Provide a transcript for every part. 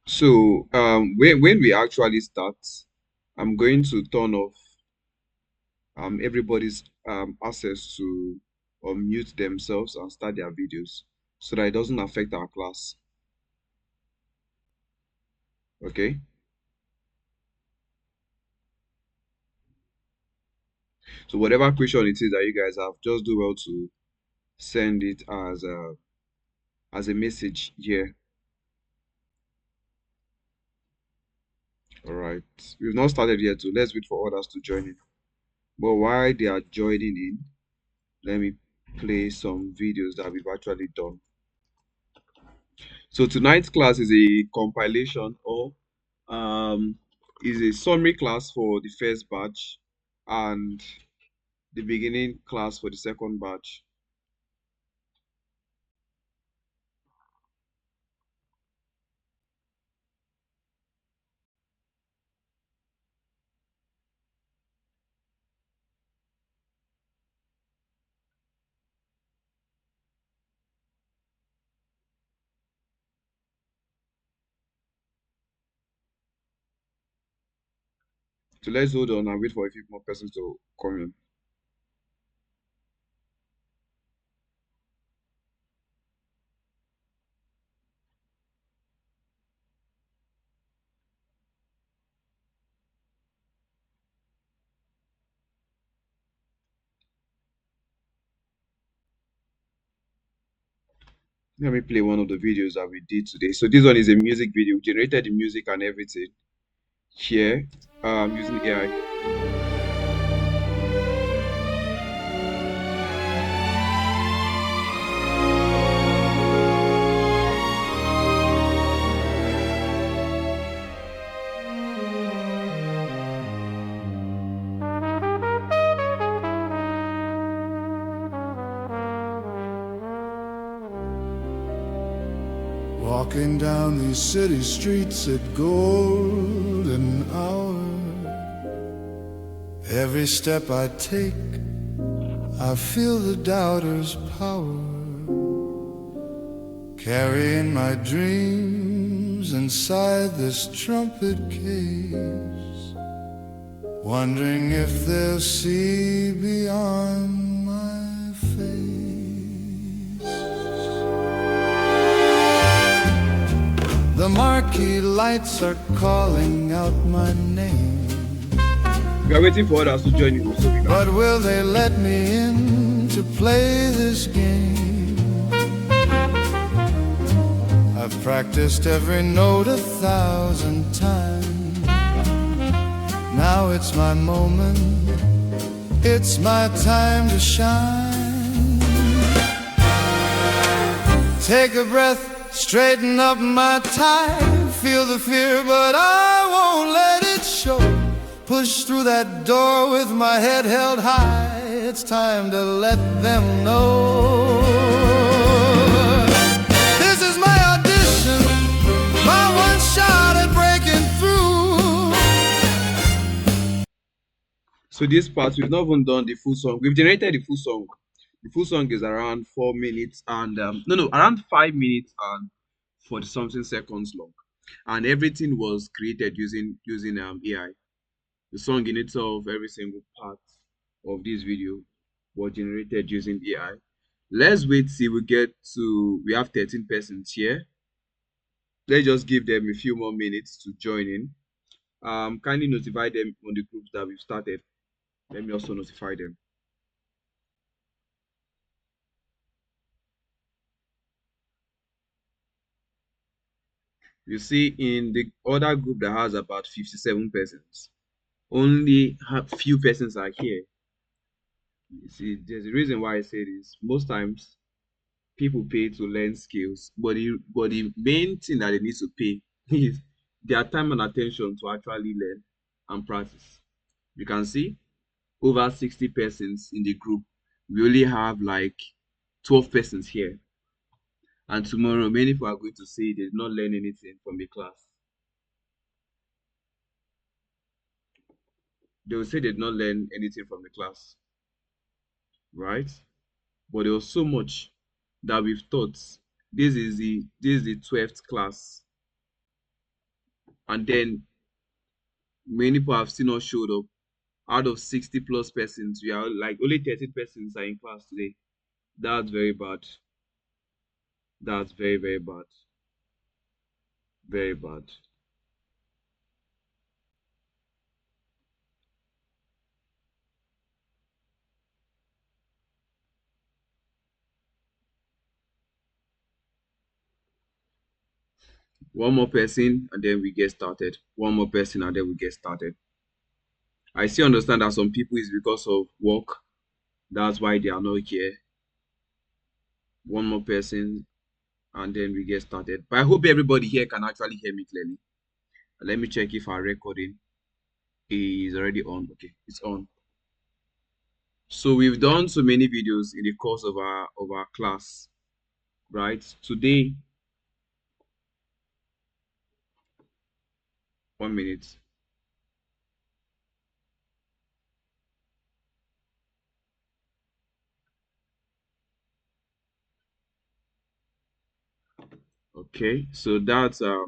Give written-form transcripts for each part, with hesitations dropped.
So when we actually start, I'm going to turn off everybody's access to mute themselves and start their videos so that it doesn't affect our class. Okay. So whatever question it is that you guys have, just do well to send it as a message here. All right. We've not started yet, so let's wait for others to join in. But while they are joining in, let me play some videos that we've actually done. So tonight's class is a compilation or is a summary class for the first batch and the beginning class for the second batch. So let's hold on and wait for a few more persons to come in. Let me play one of the videos that we did today. So this one is a music video. We generated the music and everything here using AI. Walking down these city streets at golden hour. Every step I take, I feel the doubter's power. Carrying my dreams inside this trumpet case, wondering if they'll see beyond my face. The marquee lights are calling out my name. We are waiting for others to join in. But will they let me in to play this game? I've practiced every note 1,000 times. Now it's my moment, it's my time to shine. Take a breath, straighten up my tie. Feel the fear, but I won't let it show. Push through that door with my head held high. It's time to let them know. This is my audition, my one shot at breaking through. So this part, we've not even done the full song. We've generated the full song. The full song is around 4 minutes and around 5 minutes and 40 something seconds long. And everything was created using AI. The song in itself, every single part of this video was generated using AI. Let's wait till we have 13 persons here. Let's just give them a few more minutes to join in. Kindly notify them on the groups that we've started. Let me also notify them. You see, in the other group that has about 57 persons, only few persons are here. You see, there's a reason why I say this. Most times, people pay to learn skills, but the main thing that they need to pay is their time and attention to actually learn and practice. You can see over 60 persons in the group. We only have like 12 persons here. And tomorrow, many people are going to say they did not learn anything from the class. They will say they did not learn anything from the class, right? But there was so much that we've taught. This is the 12th class. and then many people have still not showed up. Out of 60 plus persons, we are like only 13 persons are in class today. That's very bad. That's very, very bad. Very bad. One more person and then we get started. One more person and then we get started. I still understand that some people is because of work. That's why they are not here. One more person and then we get started. But I hope everybody here can actually hear me clearly. Let me check if our recording is already on. Okay, it's on. So we've done so many videos in the course of our class, right? Today, 1 minute. Okay, so that's I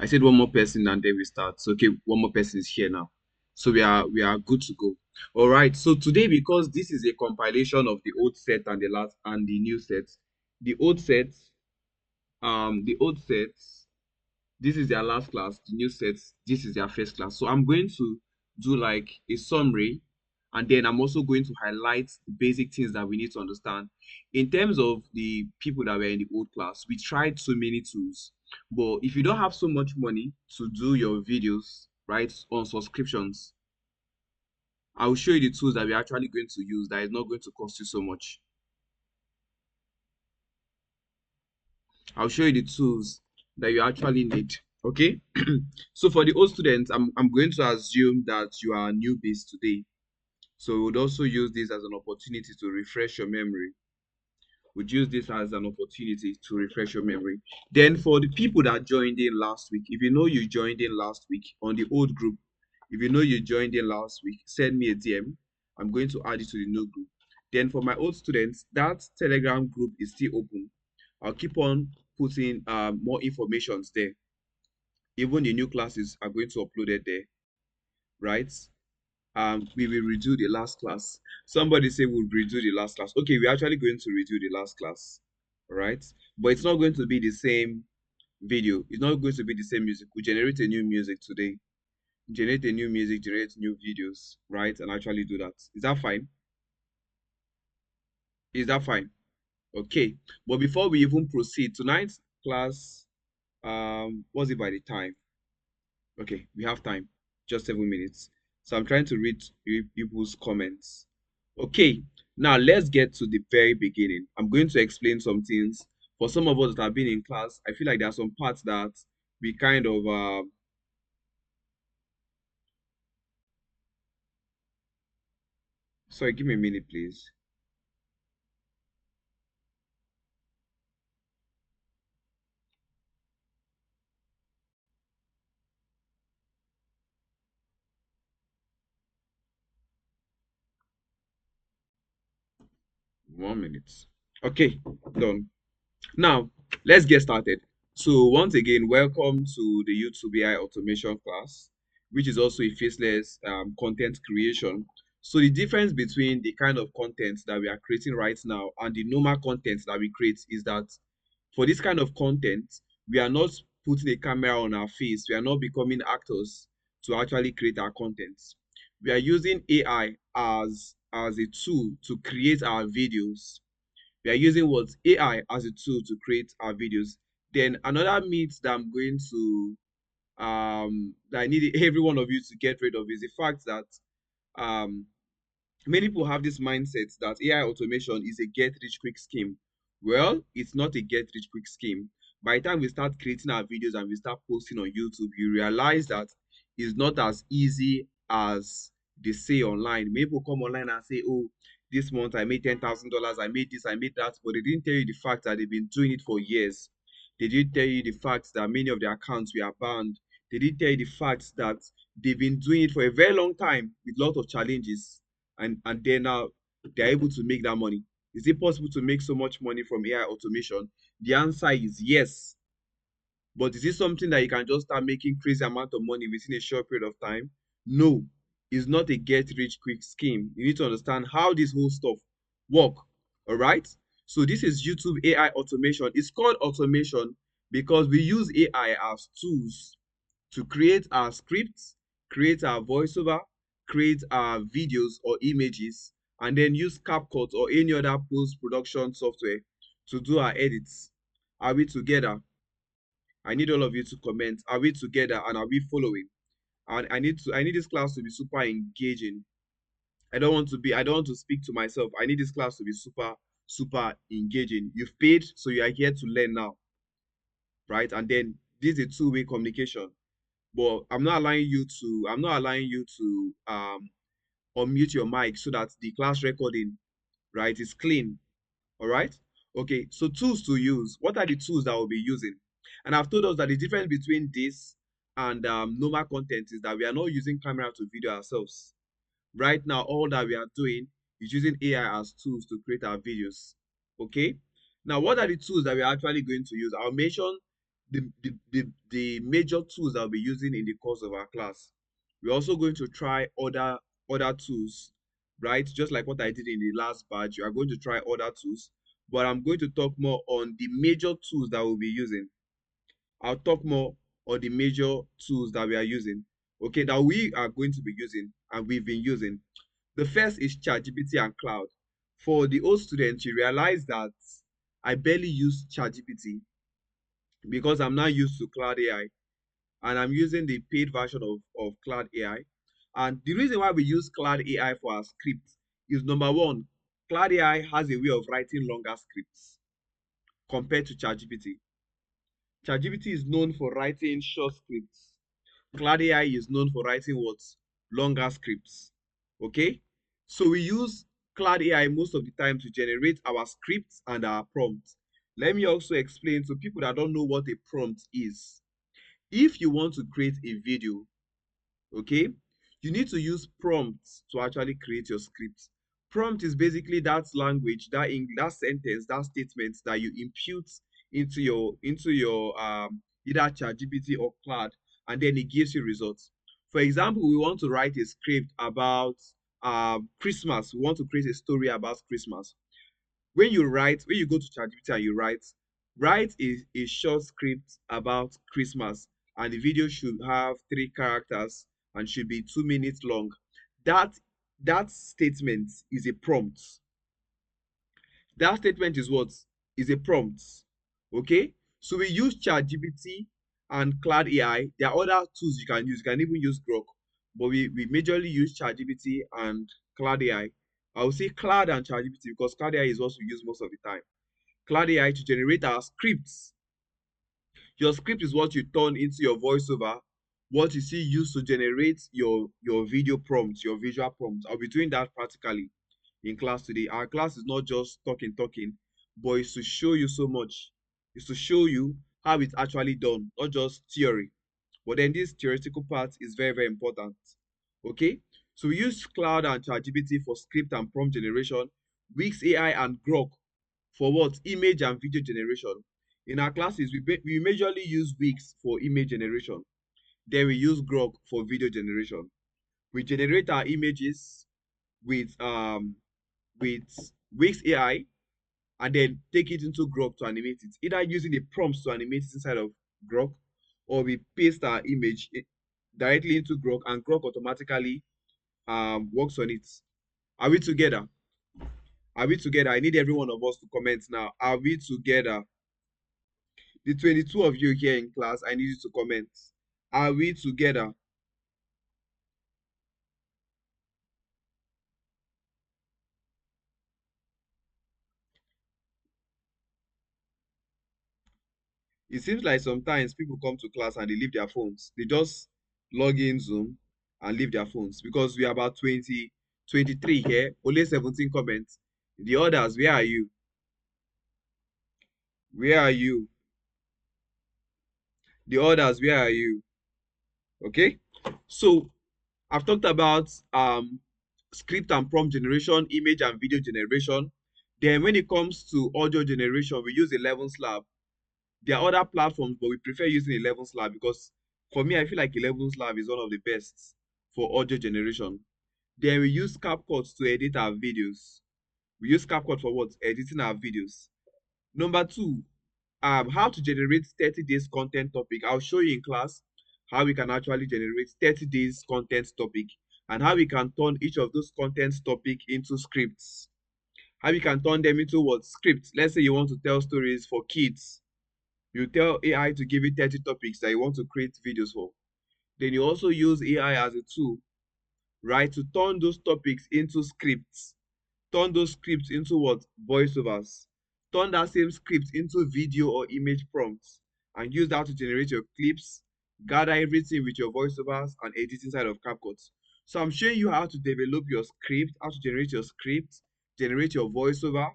said one more person and then we start. So okay, one more person is here now. So we are good to go. All right. So today, because this is a compilation of the old set and the last and the new sets, the old sets, the old sets, this is their last class, the new sets, this is their first class. So I'm going to do like a summary, and then I'm also going to highlight the basic things that we need to understand. In terms of the people that were in the old class, we tried so many tools, but if you don't have so much money to do your videos, right, on subscriptions, I will show you the tools that we're actually going to use that is not going to cost you so much. I'll show you the tools that you actually need. Okay. So for the old students, I'm going to assume that you are newbies today. So we would also use this as an opportunity to refresh your memory. Would use this as an opportunity to refresh your memory. Then for the people that joined in last week, if you know you joined in last week on the old group, if you know you joined in last week, send me a DM. I'm going to add you to the new group. Then for my old students, that Telegram group is still open. I'll keep on putting more informations there. Even the new classes are going to upload it there, right? We will redo the last class. Somebody say we'll redo the last class. Okay, we're actually going to redo the last class, right? But it's not going to be the same video. It's not going to be the same music. We generate a new music today. Generate a new music, generate new videos, right? And actually do that. Is that fine? Is that fine? Okay. But before we even proceed, tonight's class, what's it by the time? Okay, we have time, just 7 minutes. So I'm trying to read people's comments. Okay, now let's get to the very beginning. I'm going to explain some things. For some of us that have been in class, I feel like there are some parts that we kind of sorry, give me a minute, please. 1 minute. Okay, done. Now, let's get started. So once again, welcome to the YouTube AI automation class, which is also a faceless content creation. So the difference between the kind of content that we are creating right now and the normal content that we create is that for this kind of content, we are not putting a camera on our face. We are not becoming actors to actually create our content. We are using AI as a tool to create our videos. We are using what AI as a tool to create our videos. Then another myth that I'm going to that I need every one of you to get rid of is the fact that um many people have this mindset that AI automation is a get rich quick scheme. Well, it's not a get rich quick scheme. By the time we start creating our videos and we start posting on YouTube, you realize that it's not as easy as they say online. Many people come online and say, oh, this month I made $10,000, I made this, I made that, but they didn't tell you the fact that they've been doing it for years. They didn't tell you the fact that many of their accounts were banned. They didn't tell you the fact that they've been doing it for a very long time with a lot of challenges, and then now they're able to make that money. Is it possible to make so much money from AI automation? The answer is yes. But is it something that you can just start making crazy amount of money within a short period of time? No, it's not a get rich quick scheme. You need to understand how this whole stuff work. All right. So this is YouTube AI automation. It's called automation because we use AI as tools to create our scripts, create our voiceover, create our videos or images, and then use CapCut or any other post-production software to do our edits. Are we together? I need all of you to comment. Are we together and are we following? And I need this class to be super engaging. I don't want to speak to myself. I need this class to be super engaging. You've paid, so you are here to learn now, right? And then this is a two-way communication. But I'm not allowing you to unmute your mic so that the class recording, right, is clean. All right. Okay. So tools to use. What are the tools that we'll be using? And I've told us that the difference between this and normal content is that we are not using camera to video ourselves. Right now, all that we are doing is using AI as tools to create our videos. Okay. Now, what are the tools that we're actually going to use? I'll mention the major tools that we'll be using in the course of our class. We're also going to try other tools, right? Just like what I did in the last batch, you are going to try other tools, but I'm going to talk more on the major tools that we'll be using. I'll talk more on the major tools that we are using, okay, that we are going to be using and we've been using. The first is ChatGPT and Cloud. For the old students, you realize that I barely use ChatGPT because I'm now used to Cloud AI and I'm using the paid version of Cloud AI. And the reason why we use Cloud AI for our scripts is number one, Cloud AI has a way of writing longer scripts compared to ChatGPT. ChatGPT is known for writing short scripts. Cloud AI is known for writing what? Longer scripts. Okay? So we use Cloud AI most of the time to generate our scripts and our prompts. Let me also explain to people that don't know what a prompt is. If you want to create a video, okay, you need to use prompts to actually create your script. Prompt is basically that language, that sentence, that statement that you impute into your either ChatGPT or Claude, and then it gives you results. For example, we want to write a script about Christmas. We want to create a story about Christmas. When you go to ChatGPT and you write a short script about Christmas, and the video should have 3 characters and should be 2 minutes long. That that statement is a prompt. That statement is what? Is a prompt. Okay? So we use ChatGPT and Cloud AI. There are other tools you can use. You can even use Grok. But we majorly use ChatGPT and Cloud AI. I will say Cloud and ChatGPT because Cloud AI is what we use most of the time. Cloud AI to generate our scripts. Your script is what you turn into your voiceover, what you see used to generate your video prompts, your visual prompts. I'll be doing that practically in class today. Our class is not just talking, but it's to show you so much. It's to show you how it's actually done, not just theory. But then this theoretical part is very important. Okay? So we use Cloud and ChatGPT for script and prompt generation, Wix AI and Grok for what? Image and video generation. In our classes, we majorly use Wix for image generation. Then we use Grok for video generation. We generate our images with with Wix AI and then take it into Grok to animate it. Either using the prompts to animate it inside of Grok, or we paste our image directly into Grok and Grok automatically works on it. Are we together? Are we together? I need every one of us to comment now. Are we together? The 22 of you here in class, I need you to comment. Are we together? It seems like sometimes people come to class and they leave their phones. They just log in Zoom and leave their phones because we are about 23 here, only 17 comments. The others, where are you? Where are you? The others, where are you? Okay. So I've talked about script and prompt generation, image and video generation. Then when it comes to audio generation, we use 11 Lab. There are other platforms, but we prefer using 11's Lab because for me, I feel like 11's Lab is one of the best for audio generation. Then we use CapCut to edit our videos. We use CapCut for what? Editing our videos. Number two, how to generate 30 days content topic. I'll show you in class how we can actually generate 30 days content topic and how we can turn each of those content topic into scripts. How we can turn them into what? Scripts. Let's say you want to tell stories for kids. You tell AI to give you 30 topics that you want to create videos for. Then you also use AI as a tool, right, to turn those topics into scripts. Turn those scripts into what? Voiceovers. Turn that same script into video or image prompts and use that to generate your clips, gather everything with your voiceovers and editing side of CapCut. So I'm showing you how to develop your script, how to generate your script, generate your voiceover,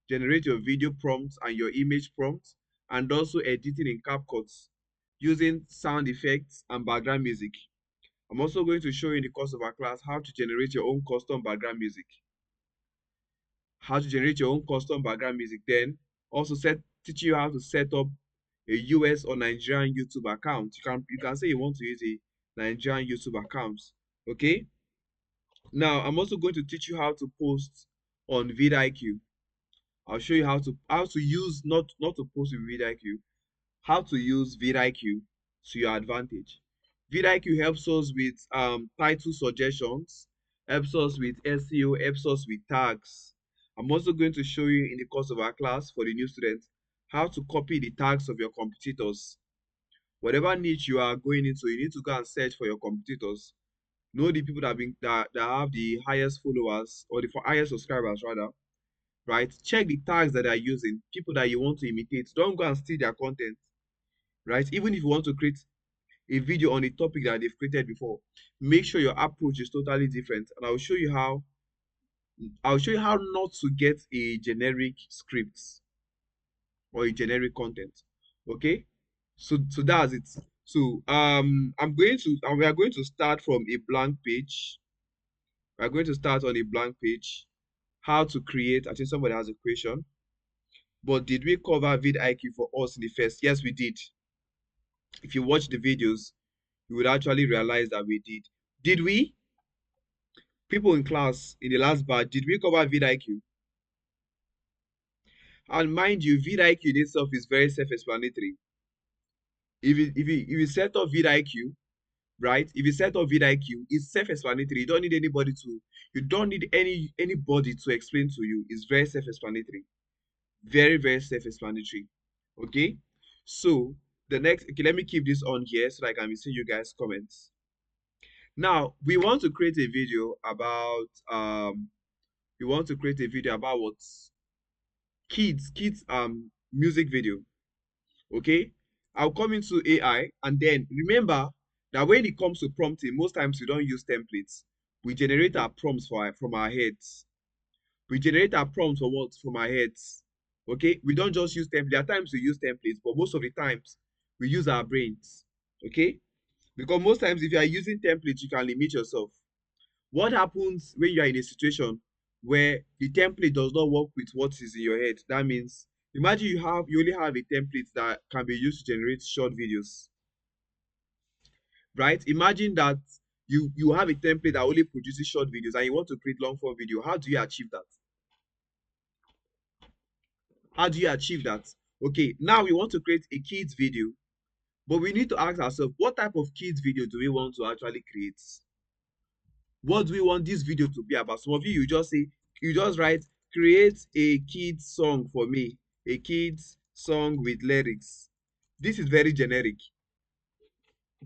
generate your video prompts and your image prompts, and also editing in CapCut using sound effects and background music. I'm also going to show you in the course of our class how to generate your own custom background music. How to generate your own custom background music. Then also teach you how to set up a US or Nigerian YouTube account. You can say you want to use a Nigerian YouTube account. Okay. Now I'm also going to teach you how to post on vidIQ. I'll show you how to use not to post with vidIQ, how to use vidIQ to your advantage. vidIQ helps us with title suggestions, helps us with SEO, helps us with tags. I'm also going to show you in the course of our class for the new students how to copy the tags of your competitors. Whatever niche you are going into, you need to go and search for your competitors. Know the people that have the highest followers or the highest subscribers rather, right? Check the tags that they are using, people that you want to imitate. Don't go and steal their content, right? Even if you want to create a video on a topic that they've created before, make sure your approach is totally different. And I'll show you how not to get a generic script or a generic content. Okay, so that's it. So we are going to start from a blank page. We are going to start on a blank page. How to create, I think somebody has a question. But did we cover vidIQ for us in the first? Yes, we did. If you watch the videos, you would actually realize that we did. Did we? People in class in the last batch, did we cover vidIQ? And mind you, vidIQ in itself is very self-explanatory. If you set up vidIQ, right? If you set up vidIQ, it's self-explanatory. You don't need anybody to explain to you. It's very self-explanatory. Very, very self-explanatory. Okay? So okay, let me keep this on here so that I can be seeing you guys' comments. Now we want to create a video about what kids music video. Okay, I'll come into AI and then remember that when it comes to prompting, most times we don't use templates. We generate our prompts from our heads. We generate our prompts from our heads. Okay, we don't just use templates. There are times we use templates, but most of the times we use our brains. Okay, because most times if you are using templates, you can limit yourself. What happens when you are in a situation where the template does not work with what is in your head? That means imagine you only have a template that can be used to generate short videos, right? Imagine that you have a template that only produces short videos and you want to create long form video. How do you achieve that? How do you achieve that? Okay, now we want to create a kids video, but we need to ask ourselves, what type of kids video do we want to actually create? What do we want this video to be about? Some of you just write, create a kids song for me, a kids song with lyrics. This is very generic.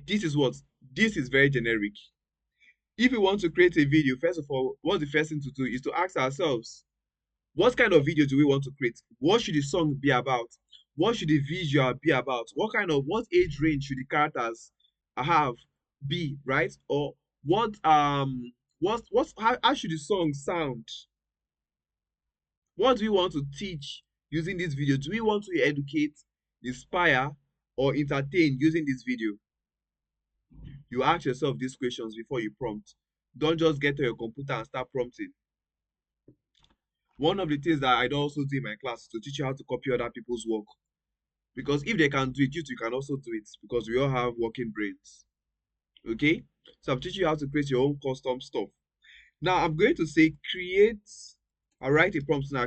This is very generic. If we want to create a video, first of all, what's the first thing to do is to ask ourselves, what kind of video do we want to create? What should the song be about? What should the visual be about? What age range should the characters have be, right? Or how should the song sound? What do we want to teach using this video? Do we want to educate, inspire, or entertain using this video? You ask yourself these questions before you prompt. Don't just get to your computer and start prompting. One of the things that I also do in my class is to teach you how to copy other people's work. Because if they can do it, you too can also do it, because we all have working brains. Okay, so I'm teaching you how to create your own custom stuff. Now I'm going to say create. I'll write a prompt now.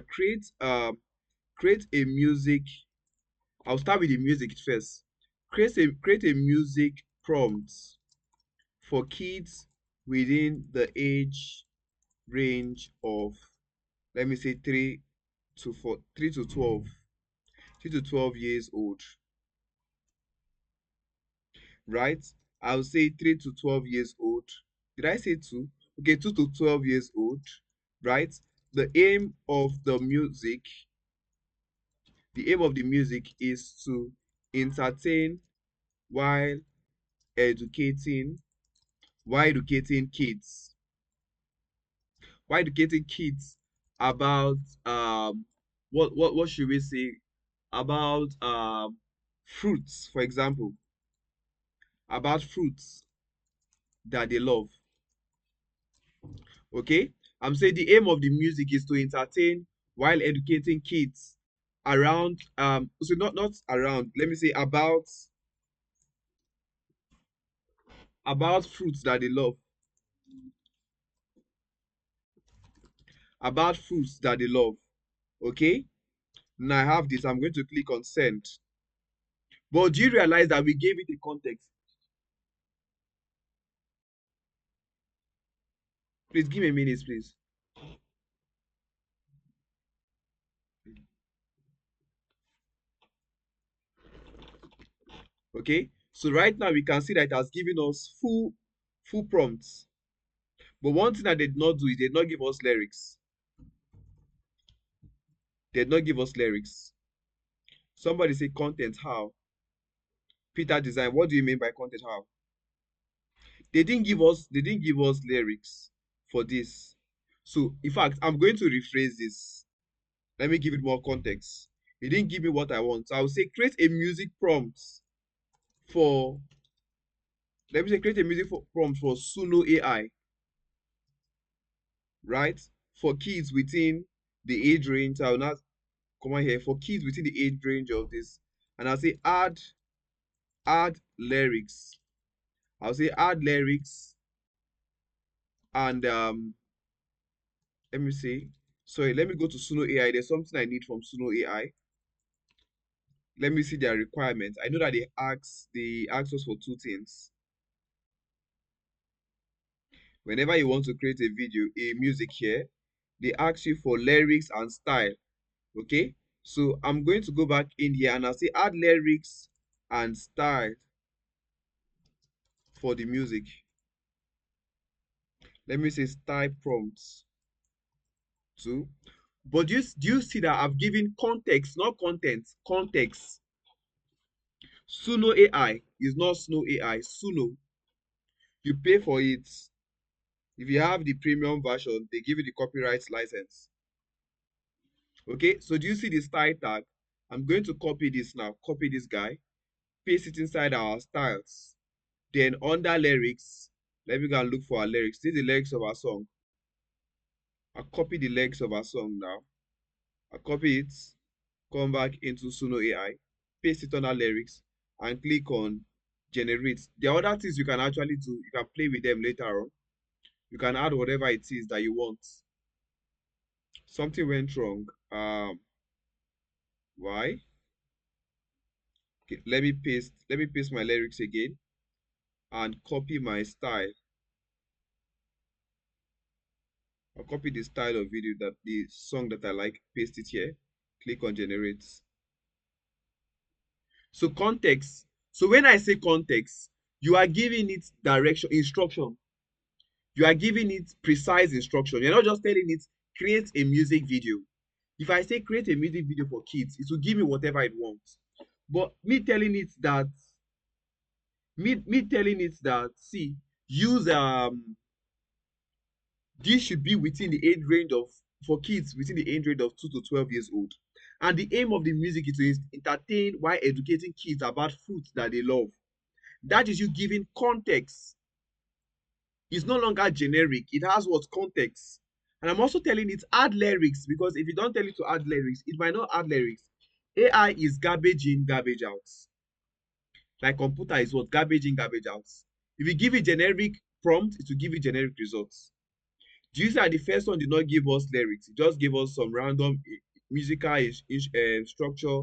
Create a music. I'll start with the music first. Create a music prompt for kids within the age range of, let me say, 3 to 12, 3 to 12 years old, right? I'll say 3 to 12 years old. Did I say 2? Okay, 2 to 12 years old, right? The aim of the music, the aim of the music is to entertain while educating, while educating kids, while educating kids about what should we say, about fruits, for example, about fruits that they love. Okay, I'm saying the aim of the music is to entertain while educating kids around, so not around, let me say about fruits that they love, about fruits that they love. Okay, now I have this. I'm going to click on send. But do you realize that we gave it a context? Please give me a minute, please. Okay, so right now we can see that it has given us full prompts. But one thing that they did not do is they did not give us lyrics. They did not give us lyrics. Somebody say content how? Peter Design, what do you mean by content how? They didn't give us lyrics for this. So in fact, I'm going to rephrase this. Let me give it more context. He didn't give me what I want. So I will say create a music prompt for, let me say create a prompt for Suno AI, right? For kids within the age range. I will not come on here for kids within the age range of this. And I'll say add lyrics. I'll say add lyrics, and let me see. Sorry, let me go to Suno AI. There's something I need from Suno AI. Let me see their requirements. I know that they ask us for two things. Whenever you want to create a video, a music here, they ask you for lyrics and style. Okay, so I'm going to go back in here and I'll say add lyrics and style for the music. Let me say style prompts too. But do you see that I've given context, not content, context. Suno AI is not Snow AI. Suno, you pay for it. If you have the premium version, they give you the copyright license. Okay, so do you see the style tag? I'm going to copy this now. Copy this guy, paste it inside our styles. Then under lyrics, let me go and look for our lyrics. This is the lyrics of our song. I'll copy the lyrics of our song now. I'll copy it, come back into Suno AI, paste it under lyrics, and click on generate. The other things you can actually do, you can play with them later on. You can add whatever it is that you want. Something went wrong. Why? Okay, let me paste my lyrics again and copy my style. I'll copy the style of video, that the song that I like, paste it here, click on generate. So context. So when I say context, you are giving it direction, instruction. You are giving it precise instruction. You're not just telling it create a music video. If I say create a music video for kids, it will give me whatever it wants. But me telling it that, see, use this should be within the age range of, for kids within the age range of 2 to 12 years old. And the aim of the music is to entertain while educating kids about fruits that they love. That is you giving context. It's no longer generic. It has what context. And I'm also telling it add lyrics, because if you don't tell it to add lyrics, it might not add lyrics. AI is garbage in, garbage out. Like computer is what? Garbage in, garbage out. If you give it generic prompt, it will give you generic results. Do you see that the first one did not give us lyrics? It just gave us some random musical structure,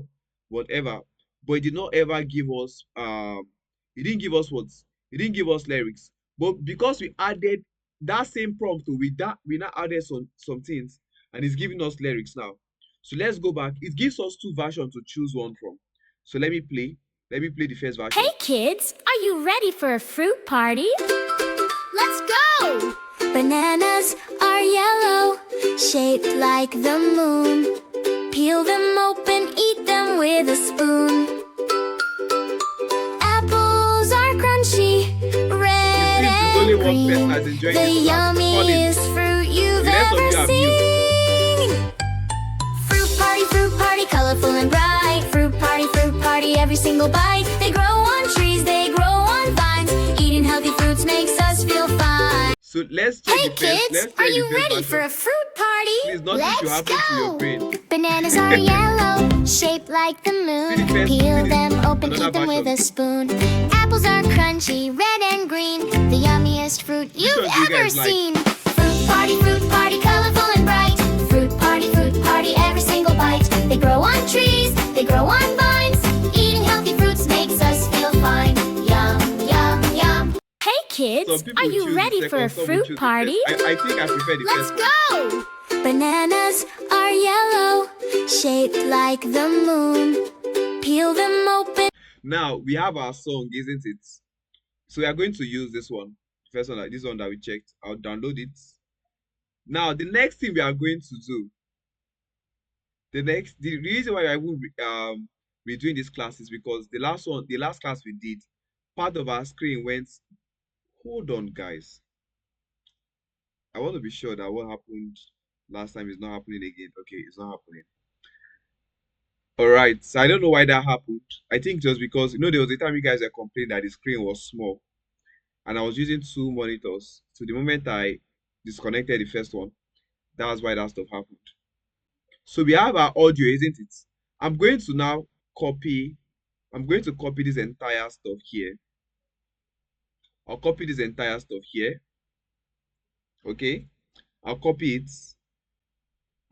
whatever. But it did not ever give us it didn't give us what? It didn't give us lyrics. But because we added that same prompt to with that, we now added some things and it's giving us lyrics now. So let's go back. It gives us two versions to choose one from. So let me play. Let me play the first version. Hey kids, are you ready for a fruit party? Let's go! Bananas are yellow, shaped like the moon. Peel them open, eat them with a spoon. Apples are crunchy, red and green. The yummiest fruit you've ever seen. Fruit party, colorful and bright. Fruit party, every single bite. They grow on trees, they grow on vines. Eating healthy fruits makes us feel fine. So let's check Hey the kids, first, are you ready for a fruit party? Please, nothing should happen to your brain. Bananas are yellow, shaped like the moon. Peel them open, eat them with a spoon. Apples are crunchy, red and green. The yummiest fruit you've ever seen. Fruit party, colorful and bright. Fruit party, every single bite. They grow on trees, they grow on vines. Eating healthy fruits makes us feel fine. Yum, yum, yum. Hey kids, are you ready for a fruit party? I think I prefer the Let's first one. go! Bananas are yellow, shaped like the moon. Peel them open. Now we have our song, isn't it? So we are going to use this one. First one, this one that we checked. I'll download it. Now the next thing we are going to do, the reason why I will be doing this class is because the last class we did, part of our screen went. Hold on, guys. I want to be sure that what happened last time is not happening again. Okay, it's not happening. All right, so I don't know why that happened. I think just because there was a time you guys were complaining that the screen was small, and I was using two monitors. So the moment I disconnected the first one, that's why that stuff happened. So we have our audio, isn't it? I'm going to now copy. I'm going to copy this entire stuff here. I'll copy this entire stuff here. Okay, I'll copy it,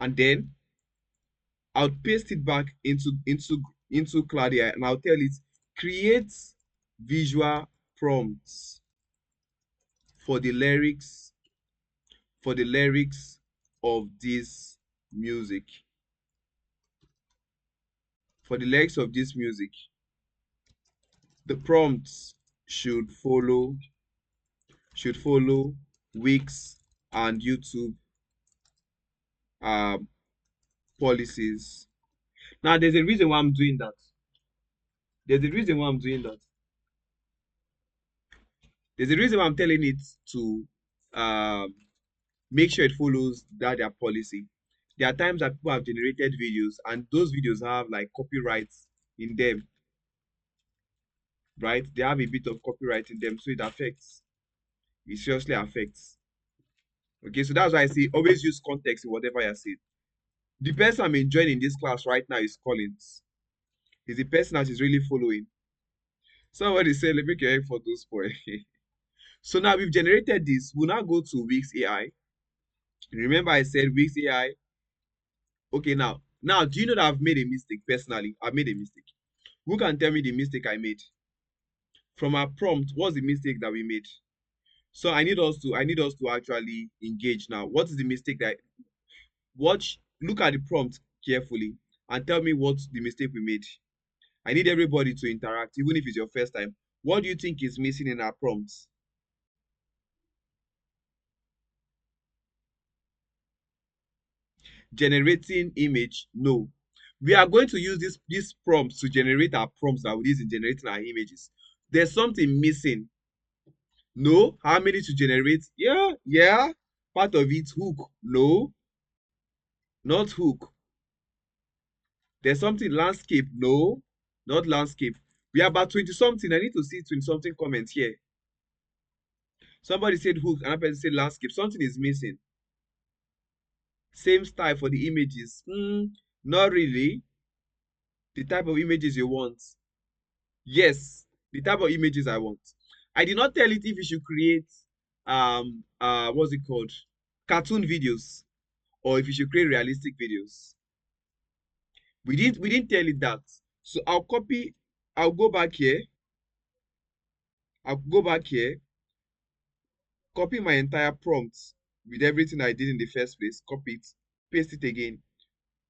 and then I'll paste it back into Cloud AI, and I'll tell it create visual prompts for the lyrics of this music. For the lyrics of this music, the prompts should follow Wix and YouTube policies. Now there's a reason why I'm doing that. There's a reason why I'm doing that. There's a reason why I'm telling it to make sure it follows their policy. There are times that people have generated videos and those videos have like copyrights in them, right? They have a bit of copyright in them, so it seriously affects. Okay, so that's why I say always use context in whatever you're saying. The person I'm enjoying in this class right now is Collins. He's the person that is really following. Somebody said, let me get for those points. So now we've generated this. We'll now go to Wix AI. Remember I said Wix AI. Okay, now do you know that I've made a mistake personally? I've made a mistake. Who can tell me the mistake I made? From our prompt, what's the mistake that we made? So I need us to actually engage now. What is the mistake that look at the prompt carefully and tell me what's the mistake we made. I need everybody to interact, even if it's your first time. What do you think is missing in our prompts? Generating image? No. We are going to use this prompts to generate our prompts that we use in generating our images. There's something missing. No. How many to generate? Yeah. Part of it, hook. No. Not hook. There's something landscape. No. Not landscape. We are about 20 something. I need to see 20 something comments here. Somebody said hook, another person said landscape. Something is missing. Same style for the images. Not really. the type of images you want. Yes, the type of images I want. I did not tell it if you should create what's it called? Cartoon videos, or if you should create realistic videos. We didn't tell it that. So I'll go back here. I'll go back here, copy my entire prompt with everything I did in the first place, copy it, paste it again.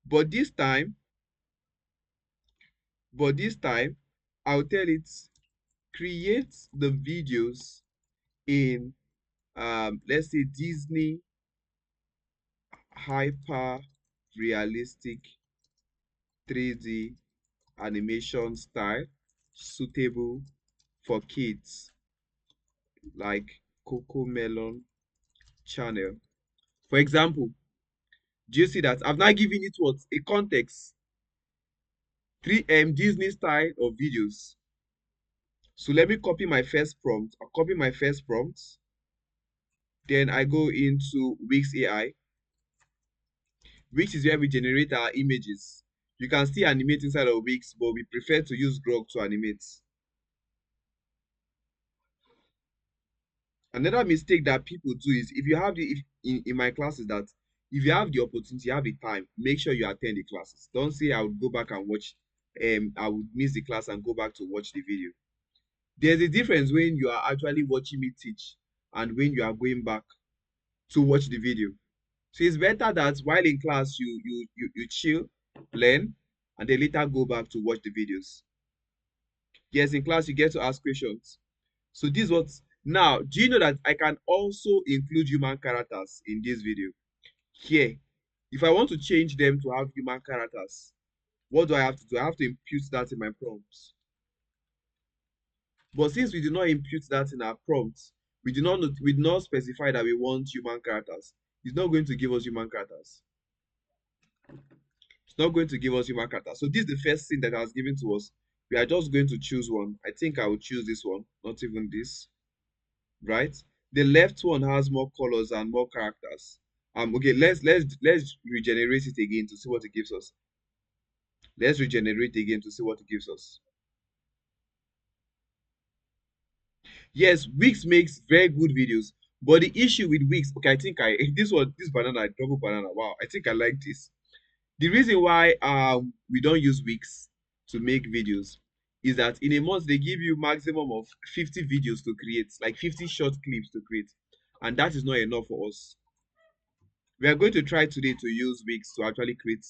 But this time, I'll tell it create the videos in let's say Disney hyper realistic 3D animation style suitable for kids like Coco Melon channel. For example, do you see that? I've now given it what? A context. 3M Disney style of videos. So let me copy my first prompt. I'll copy my first prompt. Then I go into Wix AI. Wix is where we generate our images. You can still animate inside of Wix, but we prefer to use Grok to animate. Another mistake that people do is if you have in my classes that if you have the opportunity, you have the time, make sure you attend the classes. Don't say I would go back and watch, I would miss the class and go back to watch the video. There's a difference when you are actually watching me teach and when you are going back to watch the video. So it's better that while in class you chill, learn, and then later go back to watch the videos. Yes, in class you get to ask questions. So this what now, do you know that I can also include human characters in this video? Here, if I want to change them to have human characters, what do I have to do? I have to impute that in my prompts. But since we do not impute that in our prompts, we do not specify that we want human characters. It's not going to give us human characters. It's not going to give us human characters. So this is the first thing that has given to us. We are just going to choose one. I think I will choose this one, not even this. Right? The left one has more colors and more characters. Okay, let's regenerate it again to see what it gives us. Let's regenerate again to see what it gives us. Yes, Wix makes very good videos, but the issue with Wix, okay, I think this banana, double banana. Wow, I think I like this. The reason why we don't use Wix to make videos is that in a month they give you maximum of 50 videos to create, like 50 short clips to create, and that is not enough for us. We are going to try today to use Wix to actually create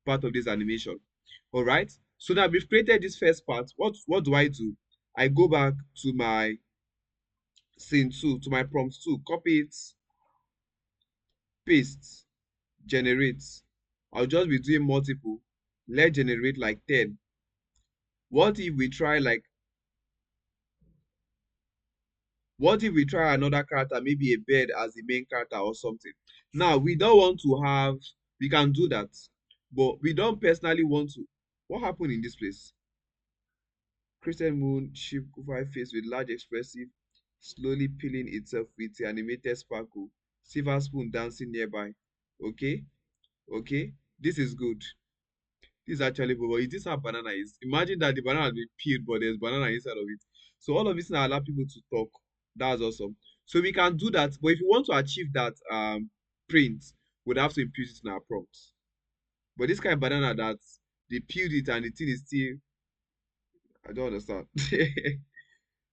part of this animation. All right. So now we've created this first part. What do? I go back to my scene 2, to my prompt 2, copy it, paste, generate. I'll just be doing multiple. Let's generate like 10. What if we try another character, maybe a bird as the main character or something? Now we don't want to have, we can do that, but we don't personally want to. What happened in this place? Crescent moon ship Kufi face with large expressive, slowly peeling itself with the animated sparkle. Silver spoon dancing nearby. Okay, okay, this is good. This is actually good. But this how banana is. Imagine that the banana has been peeled, but there's banana inside of it. So all of this now allow people to talk. That's awesome. So we can do that. But if you want to achieve that print, we'd have to impute it in our prompts. But this kind of banana that they peeled it and the thing is still, I don't understand.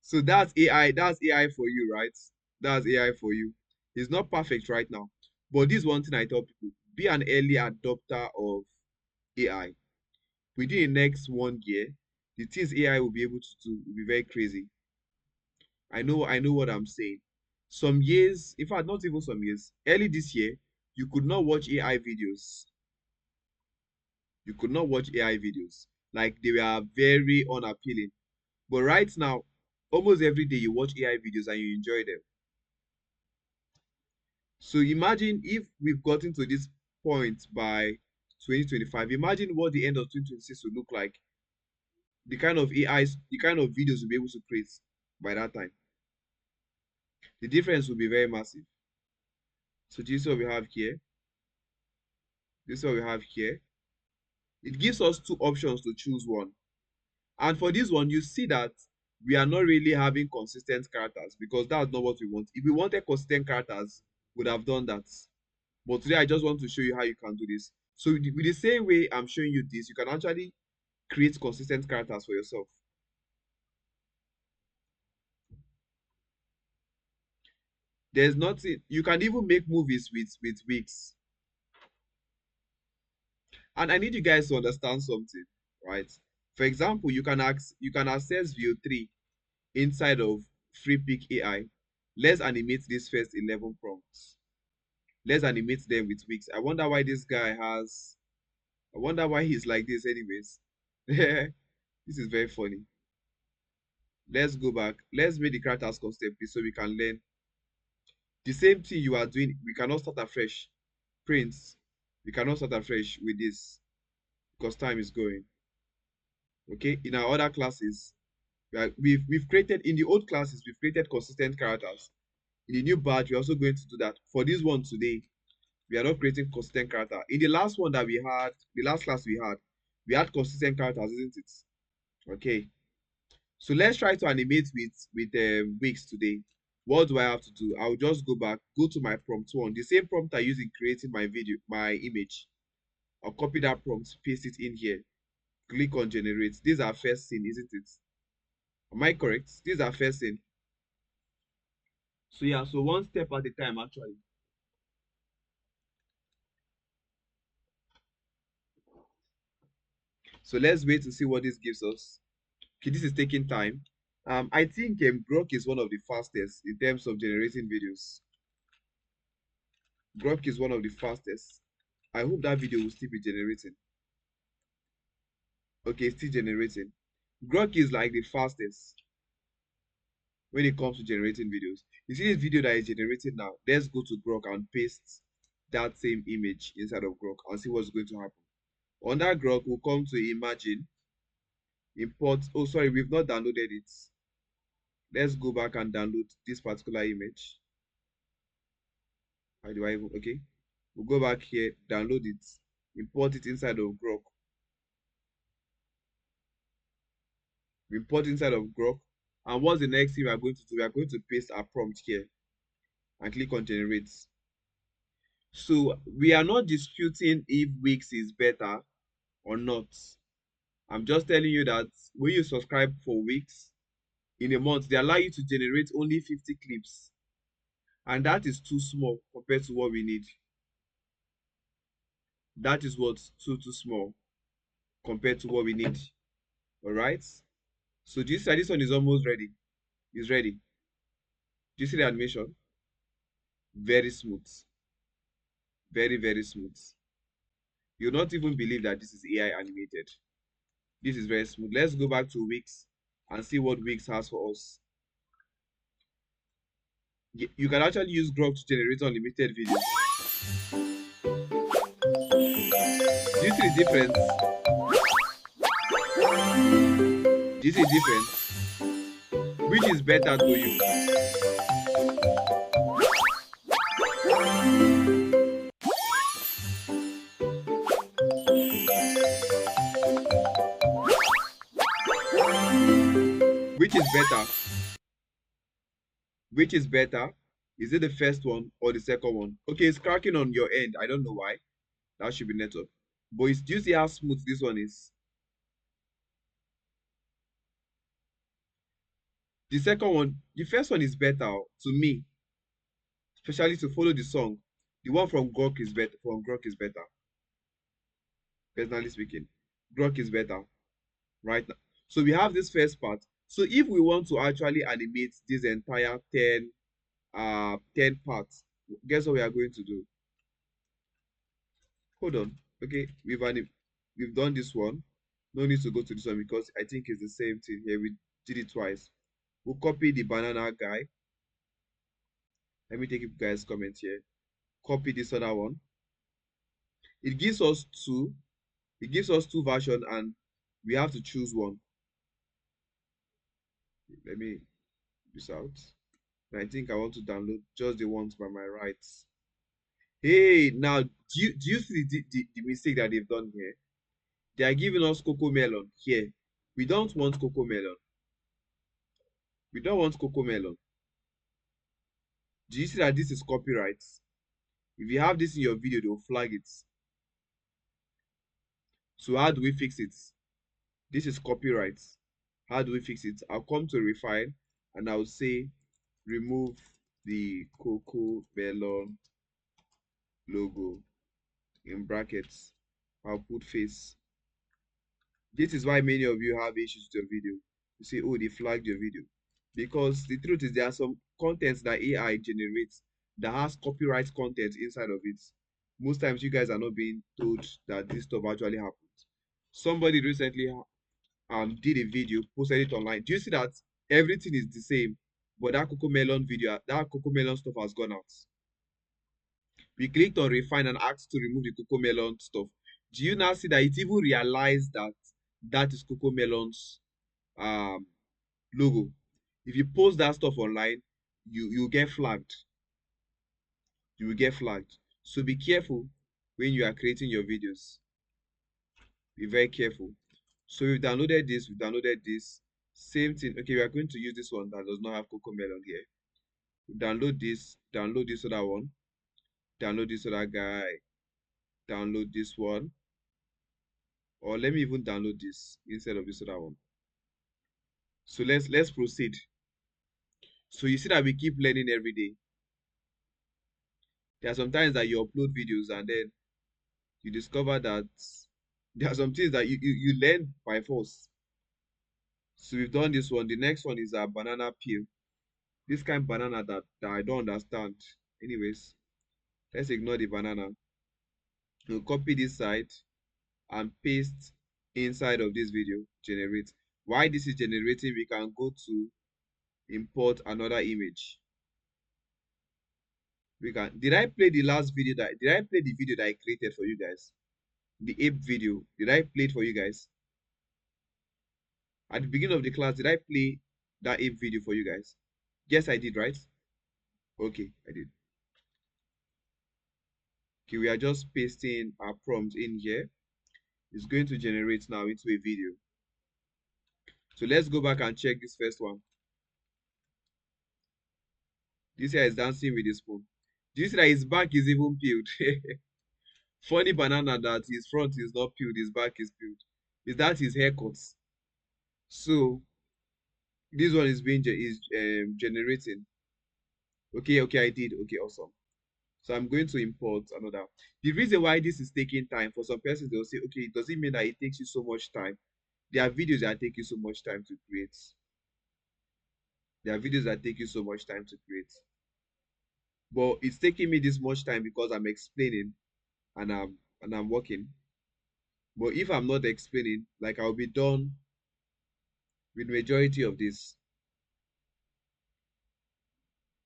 So that's AI. That's AI for you, right? That's AI for you. It's not perfect right now, but this one thing I tell people: be an early adopter of AI. Within the next 1 year, the things AI will be able to do will be very crazy. I know what I'm saying. Some years, in fact, not even some years, early this year, you could not watch AI videos. You could not watch AI videos. Like they were very unappealing. But right now, almost every day you watch AI videos and you enjoy them. So imagine if we've gotten to this point by 2025. Imagine what the end of 2026 will look like. The kind of AIs, the kind of videos we'll be able to create by that time. The difference will be very massive. So this is what we have here. This is what we have here. It gives us two options to choose one. And for this one, you see that we are not really having consistent characters because that's not what we want. If we wanted consistent characters, we would have done that. But today I just want to show you how you can do this. So with the same way I'm showing you this, you can actually create consistent characters for yourself. There's nothing, you can even make movies with wigs. And I need you guys to understand something, right? For example, you can access Veo 3 inside of FreePic AI. Let's animate these first 11 prompts. Let's animate them with wigs. I wonder why this guy has, I wonder why he's like this anyways. This is very funny. Let's go back. Let's make the characters constantly so we can learn. The same thing you are doing, we cannot start afresh. Prince, we cannot start afresh with this because time is going. Okay, in our other classes, we've created, in the old classes, we've created consistent characters. In the new batch, we're also going to do that. For this one today, we are not creating consistent character. In the last one that we had, the last class we had consistent characters, isn't it? Okay. So let's try to animate with wigs today. What do I have to do? I'll just go back, go to my prompt one, the same prompt I used in creating my video, my image. I'll copy that prompt, paste it in here. Click on generate. These are first scene, isn't it? Am I correct? These are first scene. So yeah, so one step at a time actually. So let's wait to see what this gives us. Okay, this is taking time. I think Grok is one of the fastest in terms of generating videos. Grok is one of the fastest. I hope that video will still be generating. Okay, still generating. Grok is like the fastest when it comes to generating videos. You see this video that is generating now? Let's go to Grok and paste that same image inside of Grok and see what's going to happen. On that Grok, we'll come to Imagine, import. Oh, sorry, we've not downloaded it. Let's go back and download this particular image. How do I even, okay? We'll go back here, download it, import it inside of Grok. We import inside of Grok. And what's the next thing we are going to do? We are going to paste our prompt here and click on generate. So we are not disputing if Wix is better or not. I'm just telling you that when you subscribe for Wix in a month, they allow you to generate only 50 clips. And that is too small compared to what we need. That is what's too small compared to what we need. All right. So do you see this one is almost ready? It's ready. Do you see the animation? Very smooth. Very, very smooth. You'll not even believe that this is AI animated. This is very smooth. Let's go back to Wix and see what Wix has for us. You can actually use Grok to generate unlimited videos. Do you see the difference? Do you see the difference? Which is better to you? Which is better? Which is better? Is it the first one or the second one? Okay, it's cracking on your end. I don't know why. That should be network. But do you see how smooth this one is? The second one, the first one is better to me, especially to follow the song. The one from Grok is better. From Grok is better. Personally speaking, Grok is better right now. So we have this first part. So if we want to actually animate this entire 10 parts, guess what we are going to do? Hold on. Okay, we've done this one. No need to go to this one because I think it's the same thing here. We did it twice. We'll copy the banana guy. Let me take you guys' comment here. Copy this other one. It gives us two. It gives us two versions and we have to choose one. Let me this out. And I think I want to download just the ones by my rights. Hey, now do you see the mistake that they've done here? They are giving us cocoa melon here. We don't want cocoa melon. We don't want cocoa melon. Do you see that this is copyright? If you have this in your video, they'll flag it. So how do we fix it? This is copyright. How do we fix it? I'll come to refine and I'll say remove the cocoa melon logo in brackets. I'll put face. This is why many of you have issues with your video. You say, oh, they flagged your video. Because the truth is there are some contents that AI generates that has copyright content inside of it. Most times you guys are not being told that this stuff actually happens. Somebody recently did a video, posted it online. Do you see that everything is the same, but that cocoa melon video, that cocoa melon stuff has gone out? We clicked on refine and asked to remove the cocoa melon stuff. Do you now see that it even realized that that is cocoa melon's logo? If you post that stuff online, you get flagged. You will get flagged. So be careful when you are creating your videos. Be very careful. So we've downloaded this, Same thing. Okay, we are going to use this one that does not have cocoa melon here. Download this other one, download this other guy, download this one. Or let me even download this instead of this other one. So let's proceed. So you see that we keep learning every day. There are some times that you upload videos and then you discover that there are some things that you learn by force. So we've done this one. The next one is a banana peel. This kind of banana that I don't understand. Anyways, let's ignore the banana. We'll copy this side and paste inside of this video. Generate. While this is generating, we can go to import another image. Did I play the last video did I play the video that I created for you guys? The ape video. Did I play it for you guys? At the beginning of the class, did I play that ape video for you guys? Yes, I did, right? Okay, I did. Okay, we are just pasting our prompt in here. It's going to generate now into a video. So let's go back and check this first one. This guy is dancing with his spoon. Do you see that his back is even peeled? Funny banana that his front is not peeled, his back is peeled. Is that his haircut? So this one is being generating. Okay, I did. Okay, awesome. So I'm going to import another. The reason why this is taking time, for some persons, they'll say, okay, does it mean that it takes you so much time? There are videos that take you so much time to create. There are videos that take you so much time to create. But it's taking me this much time because I'm explaining and I'm working. But if I'm not explaining, like I'll be done with majority of this.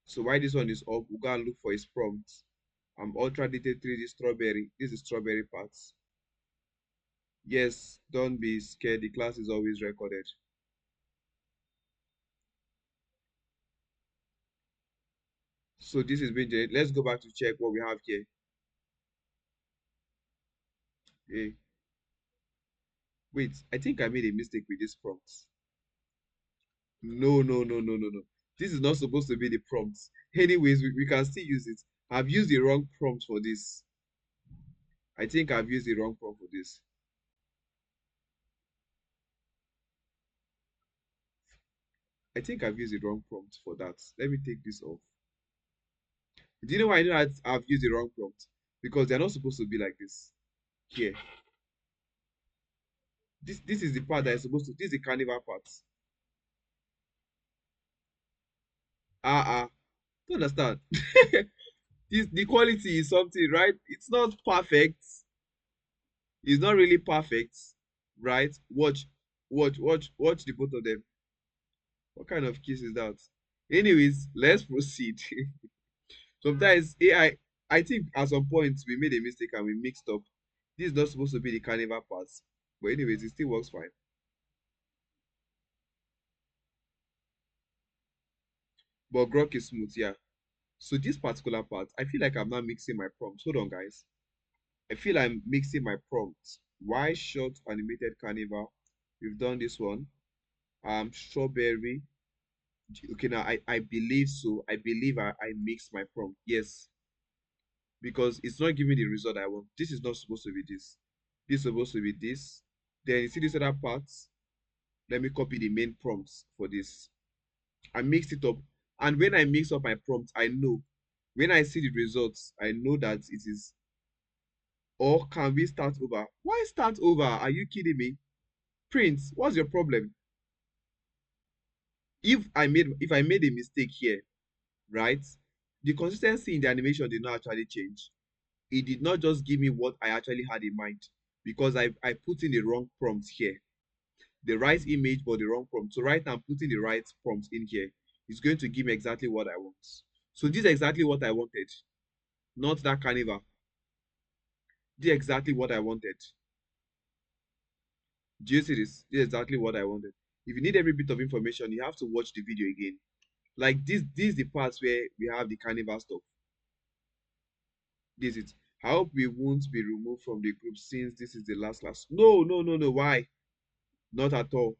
So while this one is up, we'll go and look for his prompts. I'm ultra dated 3D strawberry. This is strawberry parts. Yes, don't be scared. The class is always recorded. So this is being generated. Let's go back to check what we have here. Okay. Wait, I think I made a mistake with this prompts. No. This is not supposed to be the prompts. Anyways, we can still use it. I've used the wrong prompt for this. I think I've used the wrong prompt for this. I think I've used the wrong prompt for that. Let me take this off. Do you know why I know that I've used the wrong prompt? Because they're not supposed to be like this. Here. This is the part that is supposed to. This is the carnival part. Don't understand. The quality is something, right? It's not perfect. It's not really perfect, right? Watch the both of them. What kind of kiss is that? Anyways, let's proceed. Sometimes I think at some point we made a mistake and we mixed up. This is not supposed to be the carnival part. But anyways, it still works fine. But Grok is smooth, yeah. So this particular part, I feel like I'm not mixing my prompts. Hold on, guys. I feel I'm mixing my prompts. Why short animated carnival? We've done this one. Strawberry. Okay, now I believe so. I believe I mixed my prompt. Yes, because it's not giving the result I want. This is not supposed to be this. This is supposed to be this. Then you see this other part. Let me copy the main prompts for this. I mixed it up. And when I mix up my prompt, I know. When I see the results, I know that it is. Or can we start over? Why start over? Are you kidding me? Prince, what's your problem? If I made a mistake here, right? The consistency in the animation did not actually change. It did not just give me what I actually had in mind because I put in the wrong prompt here. The right image but the wrong prompt. So right now I'm putting the right prompt in here. It's going to give me exactly what I want. So this is exactly what I wanted. Not that carnival. This is exactly what I wanted. Do you see this? This is exactly what I wanted. If you need every bit of information, you have to watch the video again. Like this is the parts where we have the carnival stuff. This is. I hope we won't be removed from the group since this is the last class. No, no, no, no. Why? Not at all.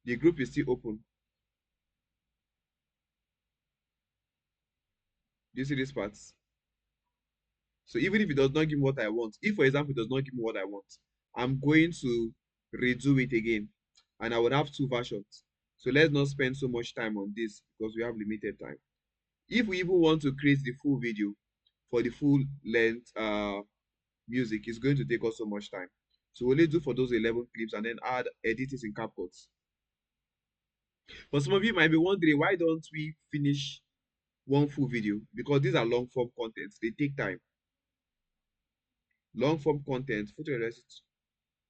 The group is still open. Do you see these parts? So even if it does not give me what I want, if for example it does not give me what I want, I'm going to redo it again. And I would have two versions. So let's not spend so much time on this because we have limited time. If we even want to create the full video for the full length music, it's going to take us so much time. So we'll only do for those 11 clips and then add editors in CapCut. But some of you might be wondering, why don't we finish one full video? Because these are long form contents. They take time. Long form content, photorealistic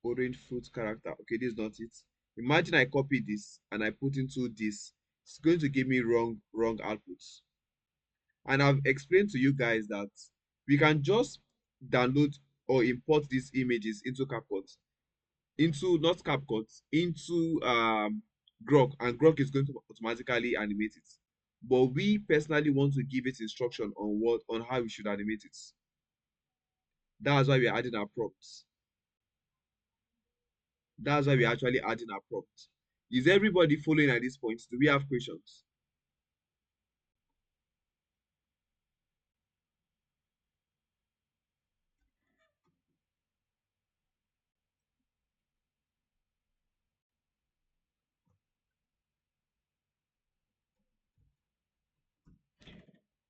orange fruit character. Okay, this is not it. Imagine I copy this and I put into this. It's going to give me wrong outputs. And I've explained to you guys that we can just download or import these images into CapCut, into not CapCut, into Grok, and Grok is going to automatically animate it. But we personally want to give it instruction on how we should animate it. That's why we're adding our prompts. That's why we're actually adding our prompts. Is everybody following at this point? Do we have questions?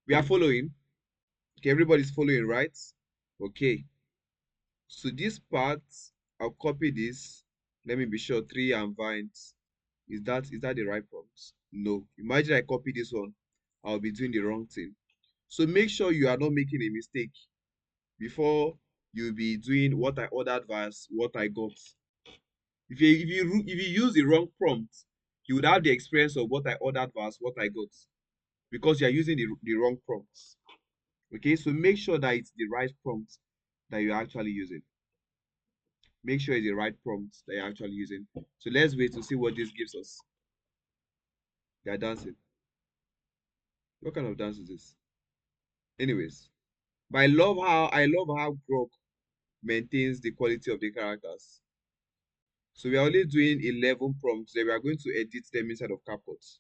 We are following. Okay, everybody's following, right? Okay. So this part, I'll copy this. Let me be sure. Tree and vines. Is that the right prompt? No. Imagine I copy this one. I'll be doing the wrong thing. So make sure you are not making a mistake before you'll be doing what I ordered versus what I got. If you use the wrong prompt, you would have the experience of what I ordered versus what I got because you are using the wrong prompts. Okay, so make sure that it's the right prompt that you're actually using. Make sure it's the right prompt that you're actually using. So let's wait to see what this gives us. They are dancing. What kind of dance is this? Anyways, but I love how Grok maintains the quality of the characters. So we are only doing 11 prompts that we are going to edit them inside of CapCut.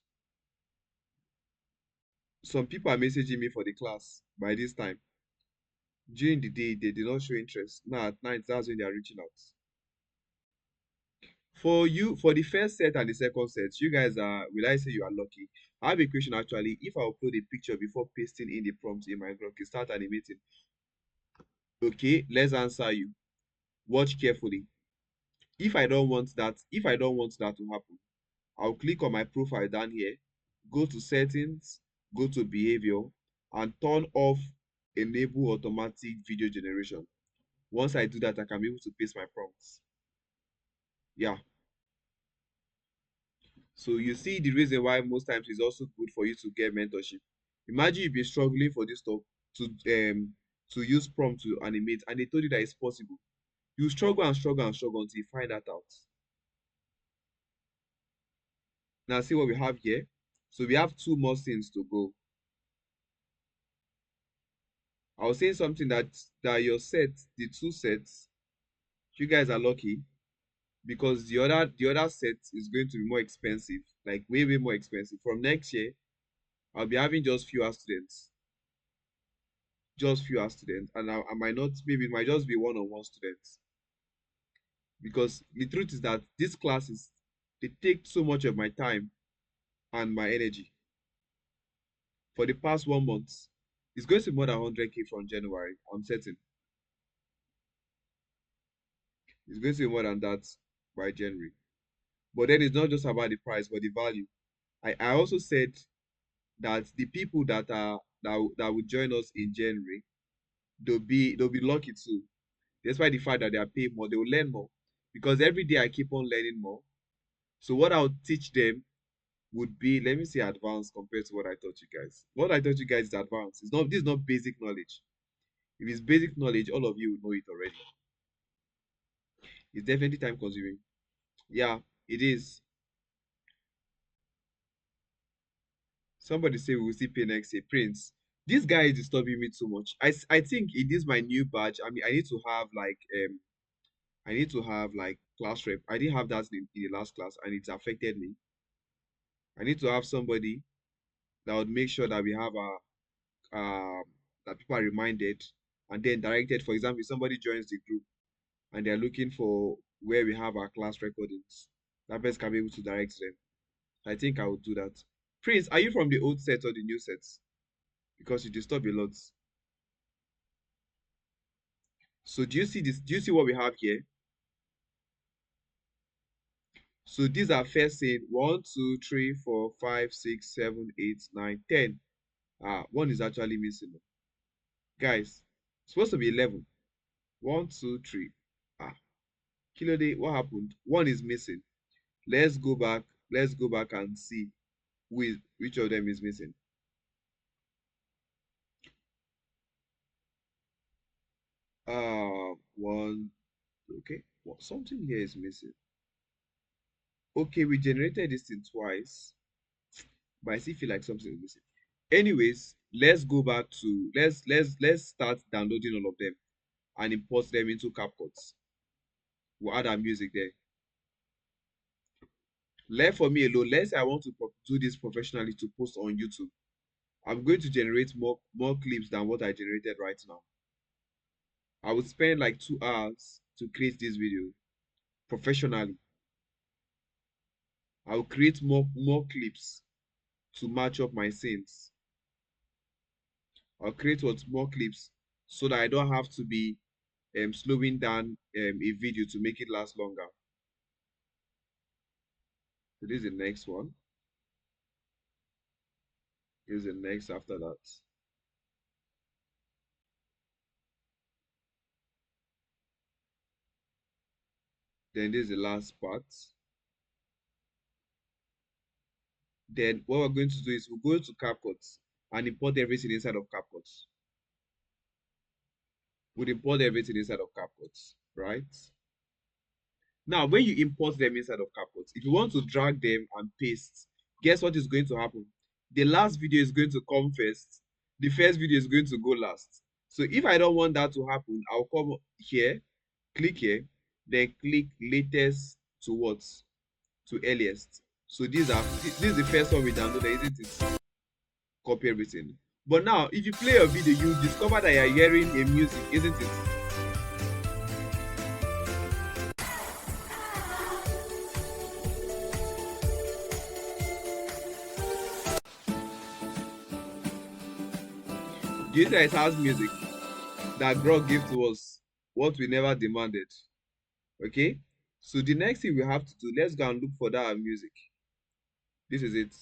Some people are messaging me for the class by this time. During the day, they did not show interest. Now at night, that's when they are reaching out. For you, for the first set and the second set, you guys are, will I say you are lucky? I have a question actually. If I upload a picture before pasting in the prompt in my Grok, it start animating. Okay, let's answer you. Watch carefully. If I don't want that to happen, I'll click on my profile down here, go to settings, go to behavior, and turn off enable automatic video generation. Once I do that, I can be able to paste my prompts. Yeah. So you see the reason why most times it's also good for you to get mentorship. Imagine you've been struggling for this stuff to use prompt to animate, and they told you that it's possible. You struggle and struggle and struggle until you find that out. Now see what we have here. So we have two more things to go. I was saying something that your sets, the two sets, You guys are lucky because the other set is going to be more expensive, like way more expensive. From next year, I'll be having just fewer students, and I might not, maybe it might just be one-on-one students, because the truth is that these classes, they take so much of my time and my energy. For the past 1 month, it's going to be more than 100K from January. I'm certain it's going to be more than that by January. But then it's not just about the price, but the value. I also said that the people that will join us in January, they'll be lucky too. Despite the fact that they are paid more, they will learn more. Because every day I keep on learning more. So what I'll teach them would be, let me say, advanced compared to what I taught you guys. What I taught you guys is advanced. This is not basic knowledge. If it's basic knowledge, all of you will know it already. It's definitely time consuming. Yeah, it is. Somebody say we will see pay next year. Prince, this guy is disturbing me too much. I think it is my new badge. I mean, I need to have like class rep. I didn't have that in the last class, and it's affected me. I need to have somebody that would make sure that we have that people are reminded and then directed. For example, if somebody joins the group and they're looking for where we have our class recordings, that person can be able to direct them. I think I would do that. Prince, are you from the old set or the new sets? Because you disturb a lot. So do you see this? Do you see what we have here? So these are first saying 1, 2, 3, 4, 5, 6, 7, 8, 9, 10. One is actually missing. Guys, it's supposed to be 11. 1, 2, 3. Kilo day, what happened? One is missing. Let's go back. Let's go back and see which of them is missing. One. Okay. Well, something here is missing. Okay, we generated this thing twice, but I still feel like something is missing. Anyways, let's go back to let's start downloading all of them and import them into CapCut. We'll add our music there. Left for me alone. Let's say I want to do this professionally to post on YouTube. I'm going to generate more clips than what I generated right now. I would spend like 2 hours to create this video professionally. I'll create more clips to match up my scenes. I'll create more clips so that I don't have to be slowing down a video to make it last longer. So this is the next one. Here's the next after that. Then this is the last part. Then what we're going to do is we're going to CapCut and import everything inside of CapCut. We'll import everything inside of CapCut, right? Now, when you import them inside of CapCut, if you want to drag them and paste, guess what is going to happen? The last video is going to come first. The first video is going to go last. So if I don't want that to happen, I'll come here, click here, then click latest to what? To earliest. So this is the first one we downloaded, isn't it? Copy everything. But now, if you play a video, you discover that you're hearing a music, isn't it? Do you think it has music that God gave to us, what we never demanded? Okay? So the next thing we have to do, let's go and look for that music. This is it.